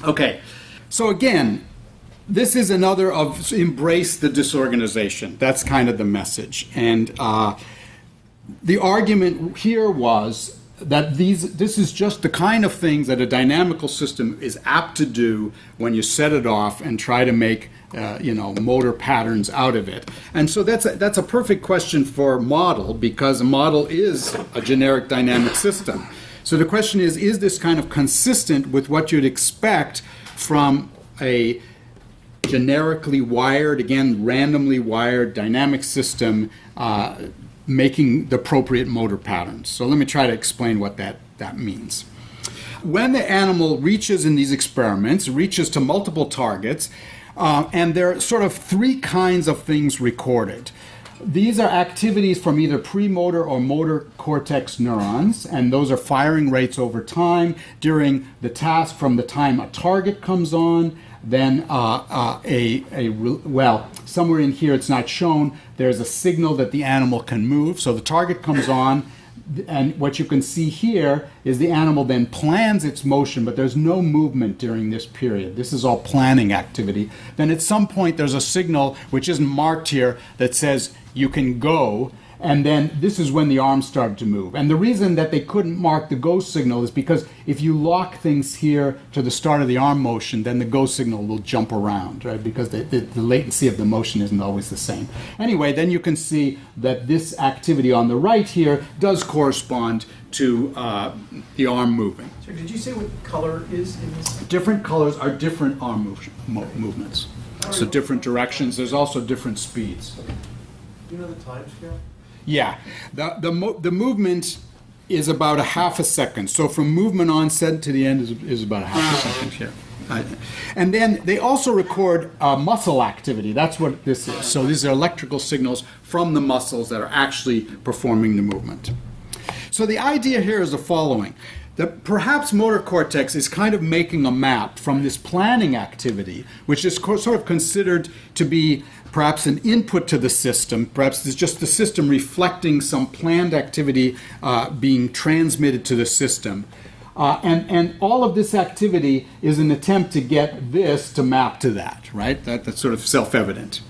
Okay. So again, this is another of embrace the disorganization. That's kind of the message. And the argument here was that this is just the kind of things that a dynamical system is apt to do when you set it off and try to make motor patterns out of it. And so that's a perfect question for model, because a model is a generic dynamic system. So the question is this kind of consistent with what you'd expect from a generically wired, again, randomly wired dynamic system making the appropriate motor patterns. So let me try to explain what that means. When the animal reaches in these experiments, reaches to multiple targets, and there are sort of 3 kinds of things recorded. These are activities from either premotor or motor cortex neurons, and those are firing rates over time during the task from the time a target comes on. Then somewhere in here it's not shown, there's a signal that the animal can move. So the target comes on, and what you can see here is the animal then plans its motion, but there's no movement during this period. This is all planning activity. Then at some point there's a signal, which isn't marked here, that says you can go. And then this is when the arms started to move. And the reason that they couldn't mark the go signal is because if you lock things here to the start of the arm motion, then the go signal will jump around, right? Because the latency of the motion isn't always the same. Anyway, then you can see that this activity on the right here does correspond to the arm moving. So did you say what color is in this? Different colors are different arm movements. So different directions. There's also different speeds. Do you know the time scale? Yeah, the movement is about a half a second. So from movement onset to the end is about a half a second here. And then they also record muscle activity. That's what this is. So these are electrical signals from the muscles that are actually performing the movement. So the idea here is the following. That perhaps motor cortex is kind of making a map from this planning activity, which is sort of considered to be perhaps an input to the system. Perhaps it's just the system reflecting some planned activity being transmitted to the system. And all of this activity is an attempt to get this to map to that, right? That's sort of self-evident.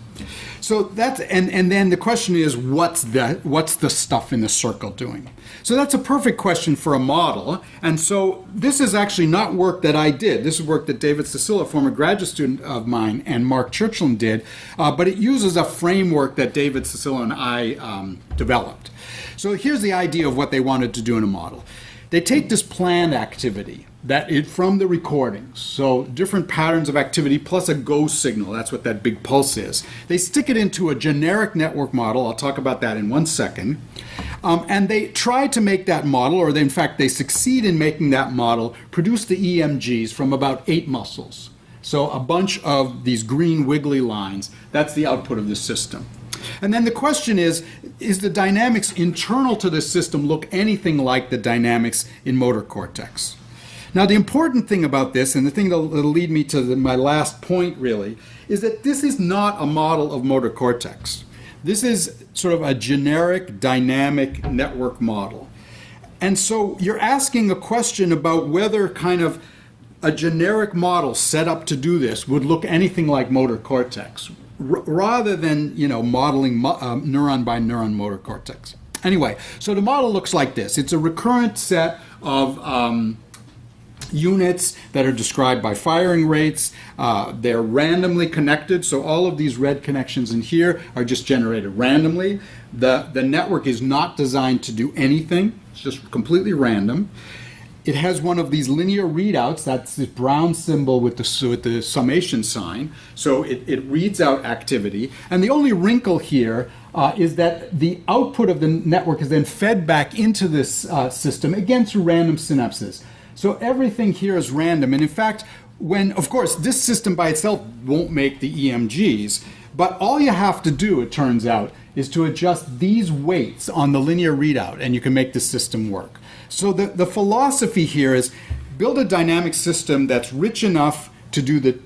So that's and then the question is, what's the stuff in the circle doing? So that's a perfect question for a model. And so this is actually not work that I did. This is work that David Cicilla, a former graduate student of mine, and Mark Churchland did. But it uses a framework that David Cicilla and I developed. So here's the idea of what they wanted to do in a model. They take this planned activity from the recordings, so different patterns of activity plus a go signal, that's what that big pulse is. They stick it into a generic network model, I'll talk about that in 1 second, and they try to make that model, or in fact they succeed in making that model, produce the EMGs from about 8 muscles. So a bunch of these green wiggly lines, that's the output of the system. And then the question is the dynamics internal to this system look anything like the dynamics in motor cortex? Now, the important thing about this, and the thing that'll lead me to my last point really, is that this is not a model of motor cortex. This is sort of a generic dynamic network model. And so you're asking a question about whether kind of a generic model set up to do this would look anything like motor cortex, rather than, modeling neuron by neuron motor cortex. Anyway, so the model looks like this. It's a recurrent set of units that are described by firing rates. They're randomly connected, so all of these red connections in here are just generated randomly. The network is not designed to do anything. It's just completely random. it has one of these linear readouts. That's the brown symbol with the summation sign. So it reads out activity. And the only wrinkle here is that the output of the network is then fed back into this system, again through random synapses. So everything here is random. And in fact, of course, this system by itself won't make the EMGs, but all you have to do, it turns out, is to adjust these weights on the linear readout, and you can make the system work. So the philosophy here is build a dynamic system that's rich enough to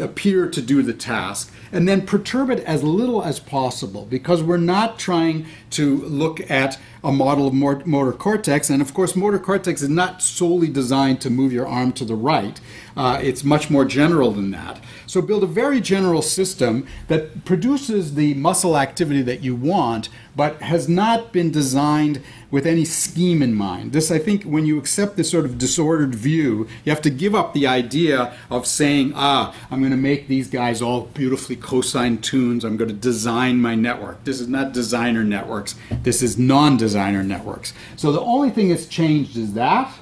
appear to do the task, and then perturb it as little as possible, because we're not trying to look at a model of motor cortex. And of course, motor cortex is not solely designed to move your arm to the right. It's much more general than that. So build a very general system that produces the muscle activity that you want, but has not been designed with any scheme in mind. This, I think, when you accept this sort of disordered view, you have to give up the idea of saying, I'm going to make these guys all beautifully cosine tunes. I'm going to design my network. This is not designer networks. This is non-designer networks. So the only thing that's changed is that,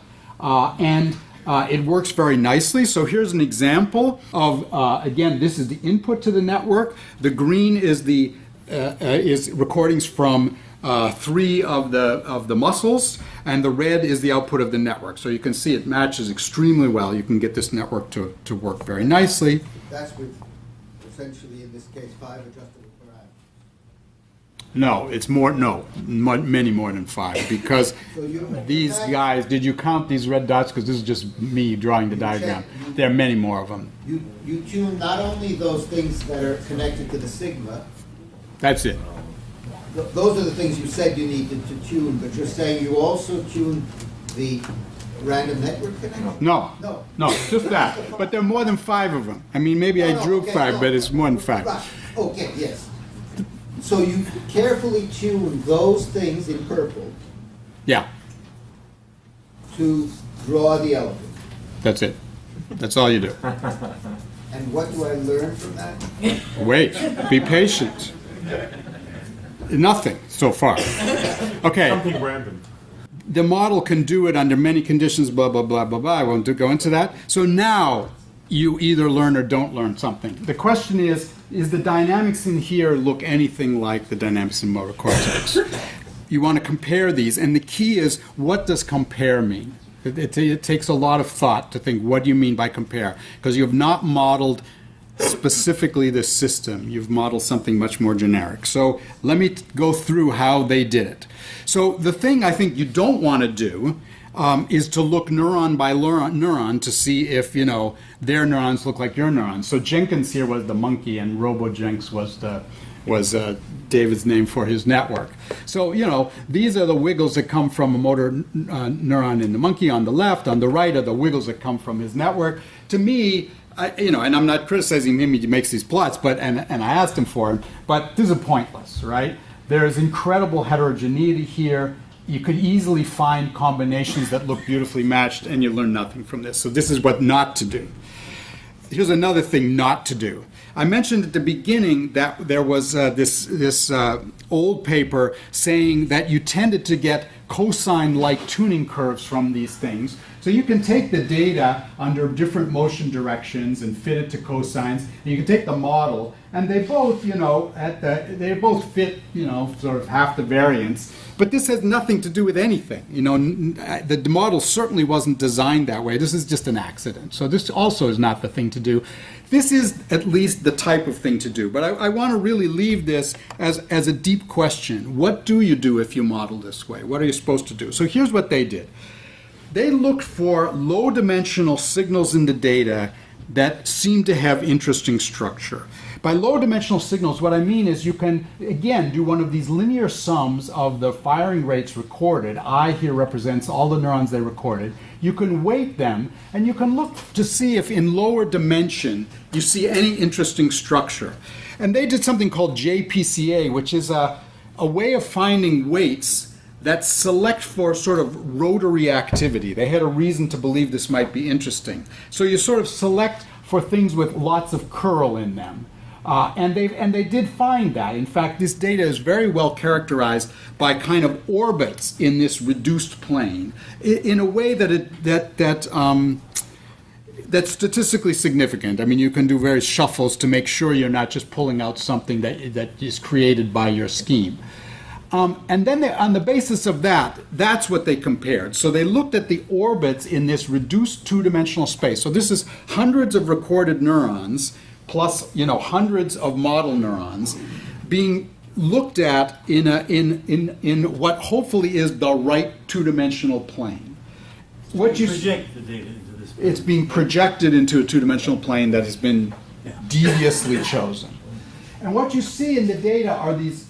and it works very nicely. So here's an example of, again, this is the input to the network. The green is is recordings from 3 of the muscles, and the red is the output of the network. So you can see it matches extremely well. You can get this network to work very nicely. That's with essentially, in this case, 5 adjustable parameters. No, it's many more than 5, because these guys, did you count these red dots? Because this is just me drawing the diagram. There are many more of them. You tune not only those things that are connected to the sigma. That's it. Those are the things you said you needed to tune, but you're saying you also tune the random network connection? No, just that. But there are more than 5 of them. I mean, maybe I drew 5, but it's more than 5. Right. Okay, yes. So you carefully tune those things in purple. Yeah. To draw the elephant. That's it. That's all you do. And what do I learn from that? Wait. Be patient. Nothing so far. Okay. Something random. The model can do it under many conditions, blah, blah, blah, blah, blah. I won't go into that. So now you either learn or don't learn something. The question is the dynamics in here look anything like the dynamics in motor cortex? You want to compare these, and the key is, what does compare mean? It takes a lot of thought to think, what do you mean by compare? Because you have not modeled specifically this system. You've modeled something much more generic. So let me go through how they did it. So the thing I think you don't want to do is to look neuron by neuron to see if, their neurons look like your neurons. So Jenkins here was the monkey, and RoboJenks was David's name for his network. So, these are the wiggles that come from a motor neuron in the monkey on the left. On the right are the wiggles that come from his network. To me, and I'm not criticizing him, he makes these plots, and I asked him for them, but this is pointless, right? There is incredible heterogeneity here. You could easily find combinations that look beautifully matched, and you learn nothing from this. So this is what not to do. Here's another thing not to do. I mentioned at the beginning that there was this old paper saying that you tended to get cosine-like tuning curves from these things. So you can take the data under different motion directions and fit it to cosines. And you can take the model, and they both, they both fit, sort of half the variance. But this has nothing to do with anything. The model certainly wasn't designed that way. This is just an accident. So this also is not the thing to do. This is at least the type of thing to do. But I want to really leave this as a deep question. What do you do if you model this way? What are you supposed to do? So here's what they did. They looked for low-dimensional signals in the data that seem to have interesting structure. By low-dimensional signals, what I mean is you can, again, do one of these linear sums of the firing rates recorded. I here represents all the neurons they recorded. You can weight them, and you can look to see if in lower dimension you see any interesting structure. And they did something called JPCA, which is a way of finding weights that select for sort of rotary activity. They had a reason to believe this might be interesting. So you sort of select for things with lots of curl in them. And they did find that. In fact, this data is very well characterized by kind of orbits in this reduced plane in a way that's statistically significant. I mean, you can do various shuffles to make sure you're not just pulling out something that is created by your scheme. And then on the basis of that, that's what they compared. So they looked at the orbits in this reduced two-dimensional space. So this is hundreds of recorded neurons plus, hundreds of model neurons being looked at in what hopefully is the right two-dimensional plane. What you project the data into this. It's being projected into a two-dimensional plane that has been deviously chosen. And what you see in the data are these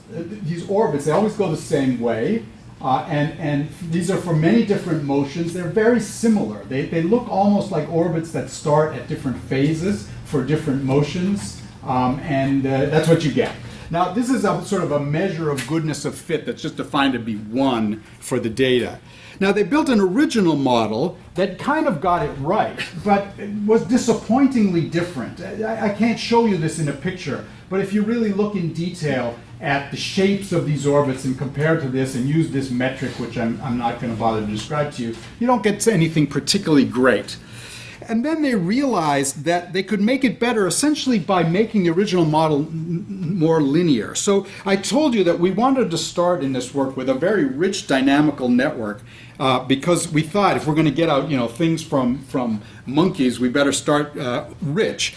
orbits. They always go the same way, and these are for many different motions. They're very similar. They look almost like orbits that start at different phases for different motions, and that's what you get. Now, this is a sort of a measure of goodness of fit that's just defined to be 1 for the data. Now, they built an original model that kind of got it right, but was disappointingly different. I can't show you this in a picture, but if you really look in detail at the shapes of these orbits and compare to this and use this metric, which I'm not going to bother to describe to you, you don't get to anything particularly great. And then they realized that they could make it better essentially by making the original model more linear. So I told you that we wanted to start in this work with a very rich dynamical network because we thought if we're going to get out things from monkeys, we better start rich.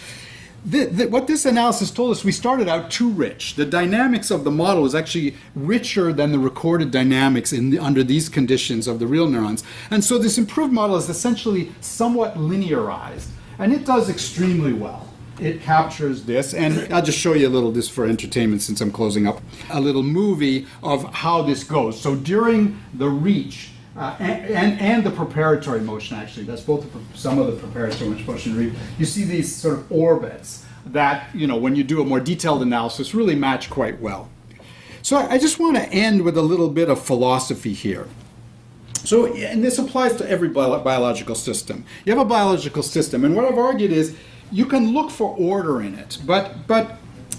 What this analysis told us, we started out too rich. The dynamics of the model is actually richer than the recorded dynamics under these conditions of the real neurons. And so this improved model is essentially somewhat linearized. And it does extremely well. It captures this. And I'll just show you a little, this for entertainment since I'm closing up, a little movie of how this goes. So during the reach, and the preparatory motion, actually. That's both some of the preparatory motion. You see these sort of orbits that, when you do a more detailed analysis, really match quite well. So I just want to end with a little bit of philosophy here. So, and this applies to every biological system. You have a biological system, and what I've argued is you can look for order in it, but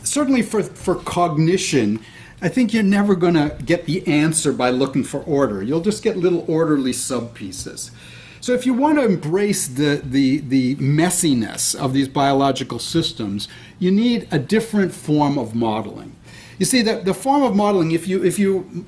certainly for cognition, I think you're never going to get the answer by looking for order. You'll just get little orderly sub-pieces. So if you want to embrace the messiness of these biological systems, you need a different form of modeling. You see, the form of modeling, if you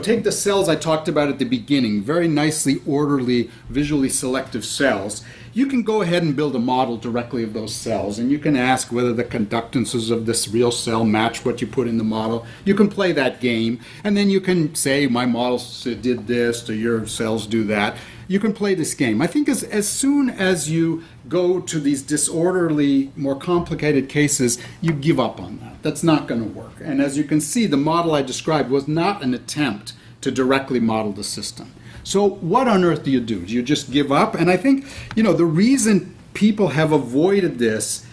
take the cells I talked about at the beginning, very nicely orderly, visually selective cells, you can go ahead and build a model directly of those cells, and you can ask whether the conductances of this real cell match what you put in the model. You can play that game, and then you can say, my model did this, or your cells do that. You can play this game. I think as soon as you go to these disorderly, more complicated cases, you give up on that. That's not going to work. And as you can see, the model I described was not an attempt to directly model the system. So what on earth do? Do you just give up? And I think, the reason people have avoided this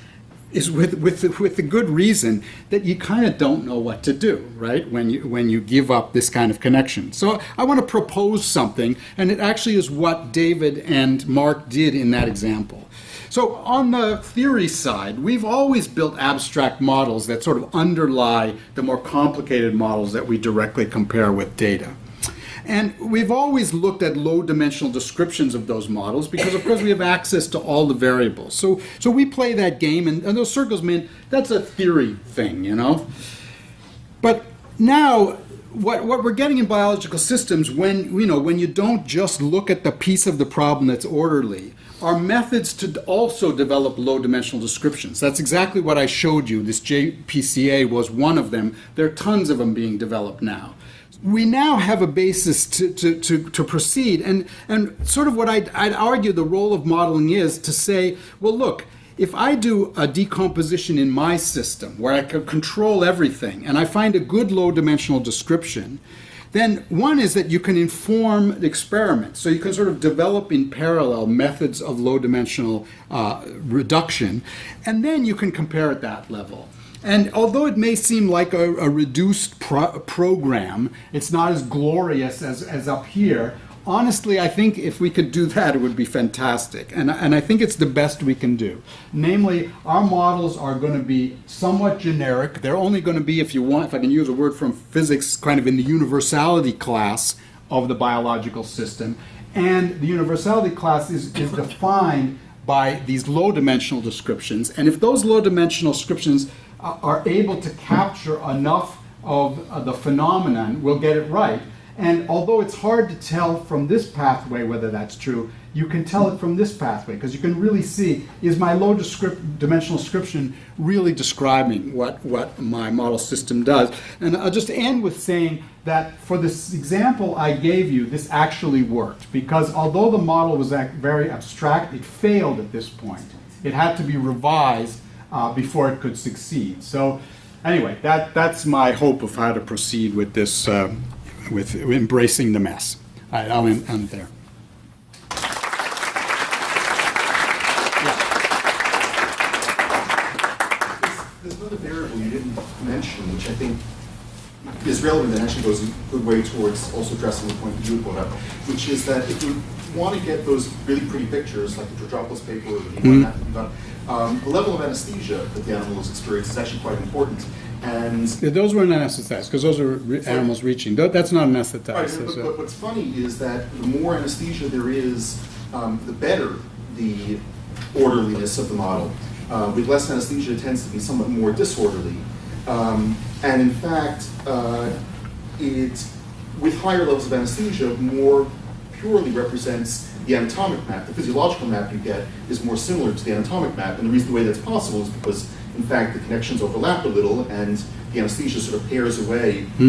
is with the good reason that you kind of don't know what to do, right? When you give up this kind of connection. So I want to propose something, and it actually is what David and Mark did in that example. So on the theory side, we've always built abstract models that sort of underlie the more complicated models that we directly compare with data. And we've always looked at low-dimensional descriptions of those models because, of course, we have access to all the variables. So we play that game, and those circles mean that's a theory thing, But now, what we're getting in biological systems, when you don't just look at the piece of the problem that's orderly, are methods to also develop low-dimensional descriptions. That's exactly what I showed you. This JPCA was one of them. There are tons of them being developed now. We now have a basis to proceed, and sort of what I'd argue the role of modeling is to say, well, look, if I do a decomposition in my system where I can control everything and I find a good low-dimensional description, then one is that you can inform the experiment. So you can sort of develop in parallel methods of low-dimensional reduction, and then you can compare at that level. And although it may seem like a reduced program, it's not as glorious as up here. honestly, I think if we could do that, it would be fantastic. And I think it's the best we can do. Namely, our models are going to be somewhat generic. They're only going to be, if you want, if I can use a word from physics, kind of in the universality class of the biological system. And the universality class is defined by these low-dimensional descriptions. And if those low-dimensional descriptions are able to capture enough of the phenomenon, we'll get it right. And although it's hard to tell from this pathway whether that's true, you can tell it from this pathway, because you can really see, is my low-dimensional description really describing what my model system does? And I'll just end with saying that for this example I gave you, this actually worked, because although the model was very abstract, it failed at this point. It had to be revised before it could succeed. So anyway, that's my hope of how to proceed with this, with embracing the mess. All right, I'll end there. There's another variable you didn't mention, which I think is relevant and actually goes a good way towards also addressing the point that you brought up, which is that if you want to get those really pretty pictures, like the Drogopoulos paper or the level of anesthesia that the animal has experienced is actually quite important. And those were not anesthetized, because those are animals reaching. That's not anesthetized. Right, but what's funny is that the more anesthesia there is, the better the orderliness of the model. With less anesthesia, it tends to be somewhat more disorderly. And in fact, with higher levels of anesthesia, more purely represents the anatomic map. The physiological map you get is more similar to the anatomic map, and the reason the way that's possible is because, in fact, the connections overlap a little, and the anesthesia sort of pairs away a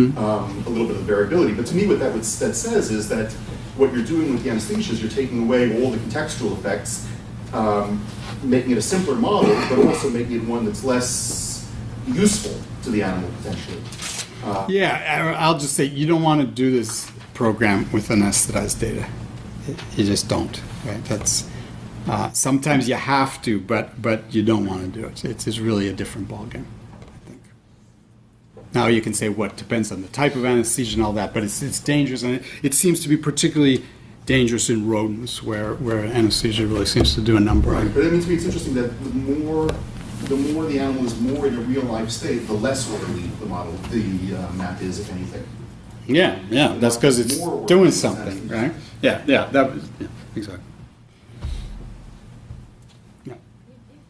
little bit of variability. But to me, what that says is that what you're doing with the anesthesia is you're taking away all the contextual effects, making it a simpler model, but also making it one that's less useful to the animal, potentially. I'll just say, you don't want to do this program with anesthetized data. You just don't. Right? That's sometimes you have to, but you don't want to do it. It's really a different ballgame, I think. Now you can say what depends on the type of anesthesia and all that, but it's dangerous, and it seems to be particularly dangerous in rodents, where anesthesia really seems to do a number on. Right, but I mean, to me, it's interesting that the more the animal is more in a real life state, the less orderly the map is, if anything. Yeah, that's because it's doing something, right? Yeah, exactly. If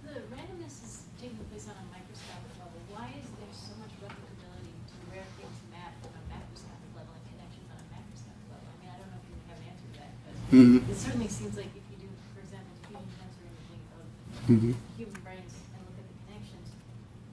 the randomness is taking place on a microscopic level, why is there so much replicability to where things map on a macroscopic level and connections on a macroscopic level? I mean, I don't know if you have an answer to that, but it certainly seems like if you do, for example, fusion tensor imaging of human brains and look at the connections,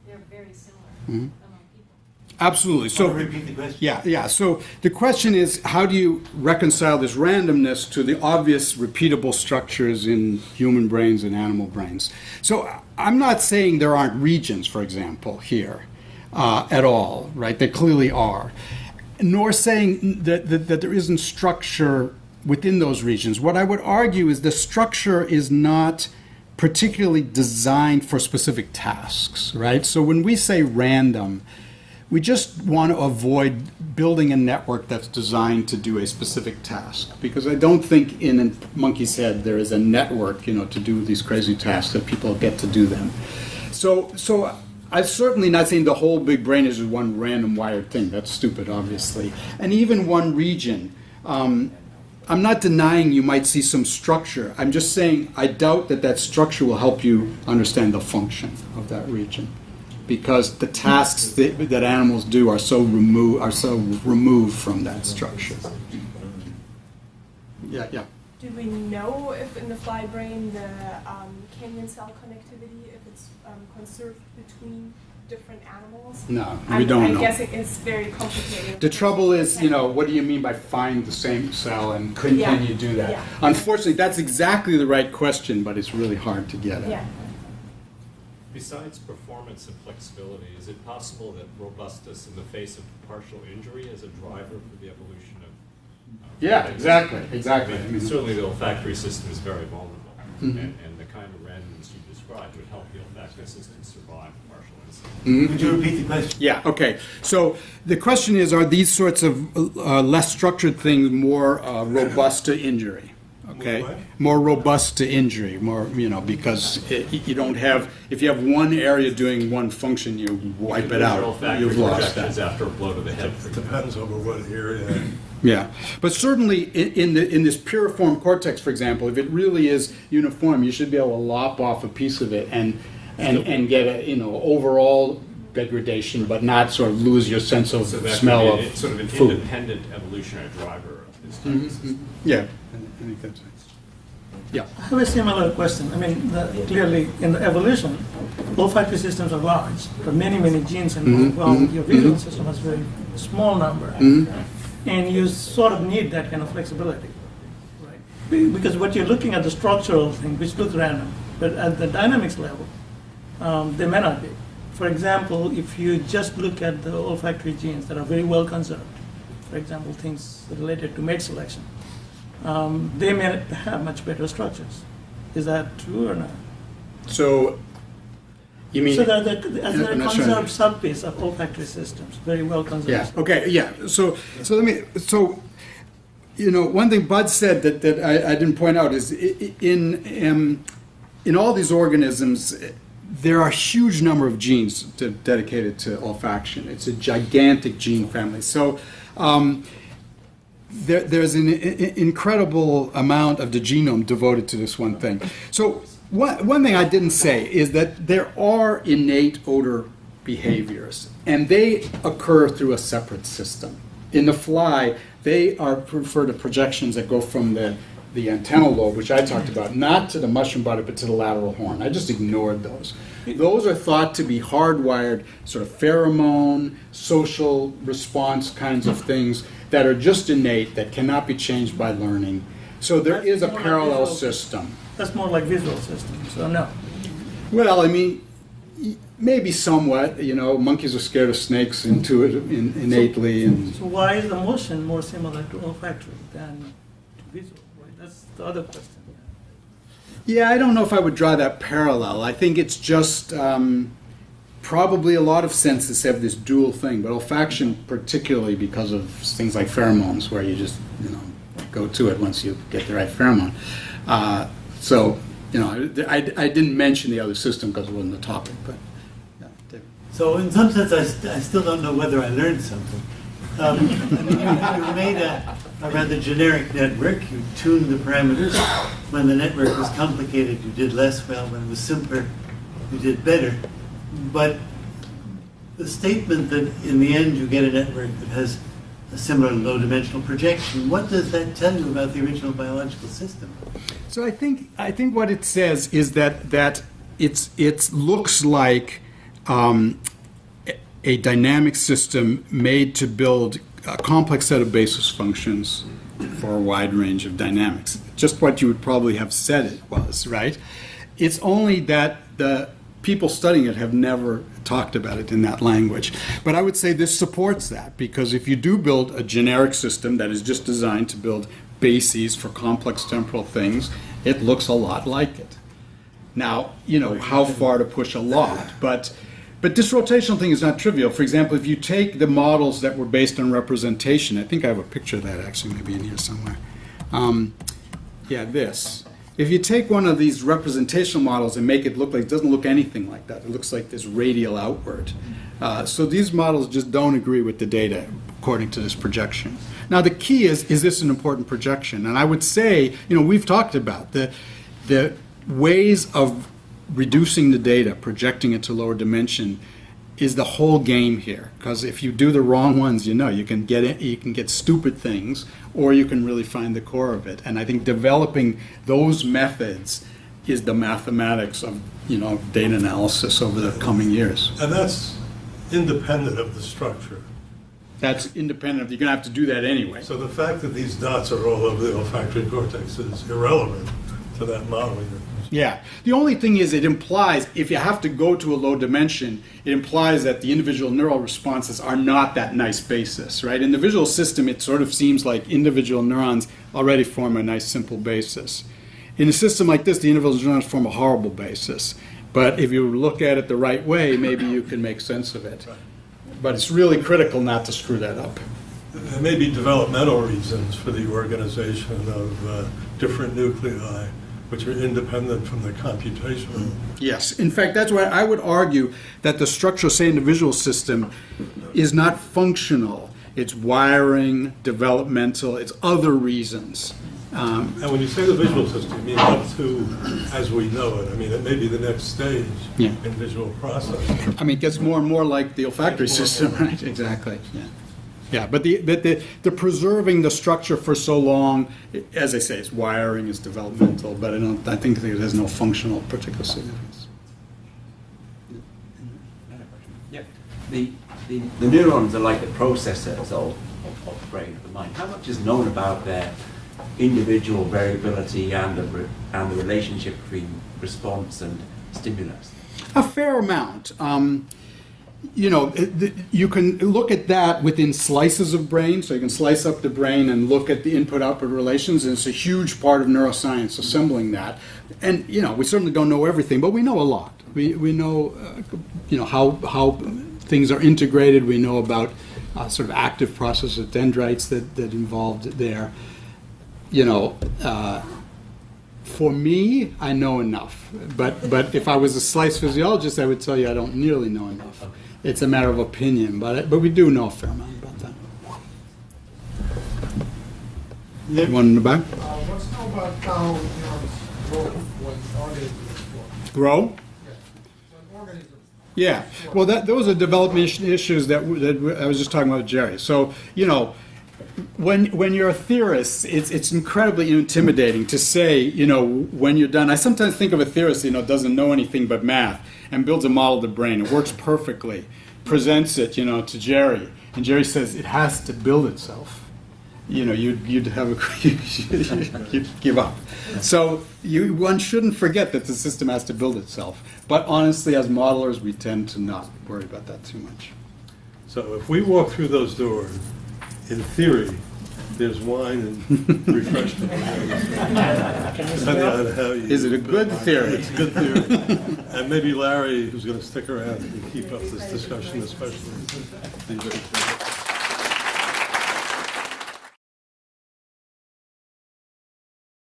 they're very similar among people. Absolutely. So, repeat the question? Yeah. So the question is, how do you reconcile this randomness to the obvious repeatable structures in human brains and animal brains? So I'm not saying there aren't regions, for example, here at all, right? They clearly are. Nor saying that there isn't structure within those regions. What I would argue is the structure is not particularly designed for specific tasks, right? So when we say random, we just want to avoid building a network that's designed to do a specific task, because I don't think in a monkey's head there is a network, to do these crazy tasks that people get to do them. So I'm certainly not saying the whole big brain is one random wired thing. That's stupid, obviously. And even one region. I'm not denying you might see some structure. I'm just saying I doubt that structure will help you understand the function of that region, because the tasks that animals do are so removed from that structure. Yeah. Do we know if in the fly brain the canyon cell connectivity, if it's conserved between different animals? No, we don't know. I guess it's very complicated. The trouble is, what do you mean by find the same cell, and can you do that? Yeah. Unfortunately, that's exactly the right question, but it's really hard to get at. Yeah. Besides performance and flexibility, is it possible that robustness in the face of partial injury is a driver for the evolution of... Yeah, exactly. I mean, certainly the olfactory system is very vulnerable. and the kind of randomness you described would help the olfactory system survive partial insight. Could you repeat the question? Yeah, okay. So the question is, are these sorts of less structured things more robust to injury? Okay, more robust to injury, more, because you don't have, if you have one area doing one function, you wipe it out, you've lost that. After a blow to the head. Depends over what area. Yeah, but certainly in this piriform cortex, for example, if it really is uniform, you should be able to lop off a piece of it and get a overall degradation, but not sort of lose your sense of smell of it's sort of an food. independent evolutionary driver of this type of system. Yeah, I think that's right. Yeah. I have a similar question. I mean, clearly in the evolution, olfactory systems are large. There are many, many genes involved. Well, your visual system has a very small number. And you sort of need that kind of flexibility, right? Because what you're looking at the structural thing, which looks random, but at the dynamics level, they may not be. For example, if you just look at the olfactory genes that are very well conserved, for example, things related to mate selection, they may have much better structures. Is that true or not? So, you mean? So they're conserved subpiece of olfactory systems, very well conserved. Yeah. Okay. Yeah. So one thing Bud said that I didn't point out is in all these organisms, there are a huge number of genes dedicated to olfaction. It's a gigantic gene family. So there's an incredible amount of the genome devoted to this one thing. So one thing I didn't say is that there are innate odor behaviors, and they occur through a separate system. In the fly, they refer to projections that go from the antennal lobe, which I talked about, not to the mushroom body, but to the lateral horn. I just ignored those. Those are thought to be hardwired, sort of pheromone, social response kinds of things that are just innate, that cannot be changed by learning. So there is a parallel system. That's more like visual systems, so no. Well, I mean, maybe somewhat. Monkeys are scared of snakes innately. So why is the motion more similar to olfactory than to visual? Right? That's the other question. Yeah, I don't know if I would draw that parallel. I think it's just probably a lot of senses have this dual thing, but olfaction particularly because of things like pheromones, where you just go to it once you get the right pheromone. I didn't mention the other system because it wasn't the topic, but. Yeah. So in some sense, I still don't know whether I learned something. You made a rather generic network. You tuned the parameters. When the network was complicated, you did less well. When it was simpler, you did better. But the statement that in the end you get a network that has a similar low-dimensional projection, what does that tell you about the original biological system? So I think what it says is that it looks like a dynamic system made to build a complex set of basis functions for a wide range of dynamics. Just what you would probably have said it was, right? It's only that the people studying it have never talked about it in that language. But I would say this supports that, because if you do build a generic system that is just designed to build bases for complex temporal things, it looks a lot like it. Now, how far to push a lot, but this rotational thing is not trivial. For example, if you take the models that were based on representation, I think I have a picture of that actually maybe in here somewhere. This. If you take one of these representational models and make it look like, it doesn't look anything like that. It looks like this radial outward. So these models just don't agree with the data according to this projection. Now the key is this an important projection? And I would say, we've talked about the ways of reducing the data, projecting it to lower dimension, is the whole game here. Because if you do the wrong ones, you can get stupid things, or you can really find the core of it. And I think developing those methods is the mathematics of data analysis over the coming years. And that's independent of the structure. That's independent. You're going to have to do that anyway. So the fact that these dots are all over the olfactory cortex is irrelevant to that model. Yeah. The only thing is it implies, if you have to go to a low dimension, it implies that the individual neural responses are not that nice basis, right? In the visual system, it sort of seems like individual neurons already form a nice simple basis. In a system like this, the intervals neurons form a horrible basis. But if you look at it the right way, maybe you can make sense of it. But it's really critical not to screw that up. There may be developmental reasons for the organization of different nuclei, which are independent from the computational. Yes. In fact, that's why I would argue that the structure, say, in the visual system is not functional. It's wiring, developmental, it's other reasons. And when you say the visual system, you mean up to as we know it. I mean, it may be the next stage in visual processing. I mean, it gets more and more like the olfactory system, right? Exactly. Yeah. Yeah, but the preserving the structure for so long, as I say, it's wiring, it's developmental, but I think it has no functional particular significance. Yeah. The neurons are like the processors of the brain, of the mind. How much is known about their individual variability and the relationship between response and stimulus? A fair amount. You know, you can look at that within slices of brain, so you can slice up the brain and look at the input-output relations, and it's a huge part of neuroscience assembling that. And, you know, we certainly don't know everything, but we know a lot. We know, you know, how things are integrated. We know about sort of active processes of dendrites that involved there. You know, for me, I know enough. But if I was a slice physiologist, I would tell you I don't nearly know enough. It's a matter of opinion, but we do know a fair amount about that. One in the back? What's known about how neurons grow when organisms grow? Grow? Yeah. Well, those are development issues that I was just talking about with Jerry. So, you know, when you're a theorist, it's incredibly intimidating to say, you know, when you're done. I sometimes think of a theorist, you know, doesn't know anything but math and builds a model of the brain. It works perfectly, presents it, you know, to Jerry, and Jerry says it has to build itself. You know, you'd have you'd give up. So one shouldn't forget that the system has to build itself. But honestly, as modelers, we tend to not worry about that too much. So if we walk through those doors, in theory, there's wine and refreshment. Depending on how you. Is it a good theory? It's a good theory. And maybe Larry, who's going to stick around and keep up this discussion, especially.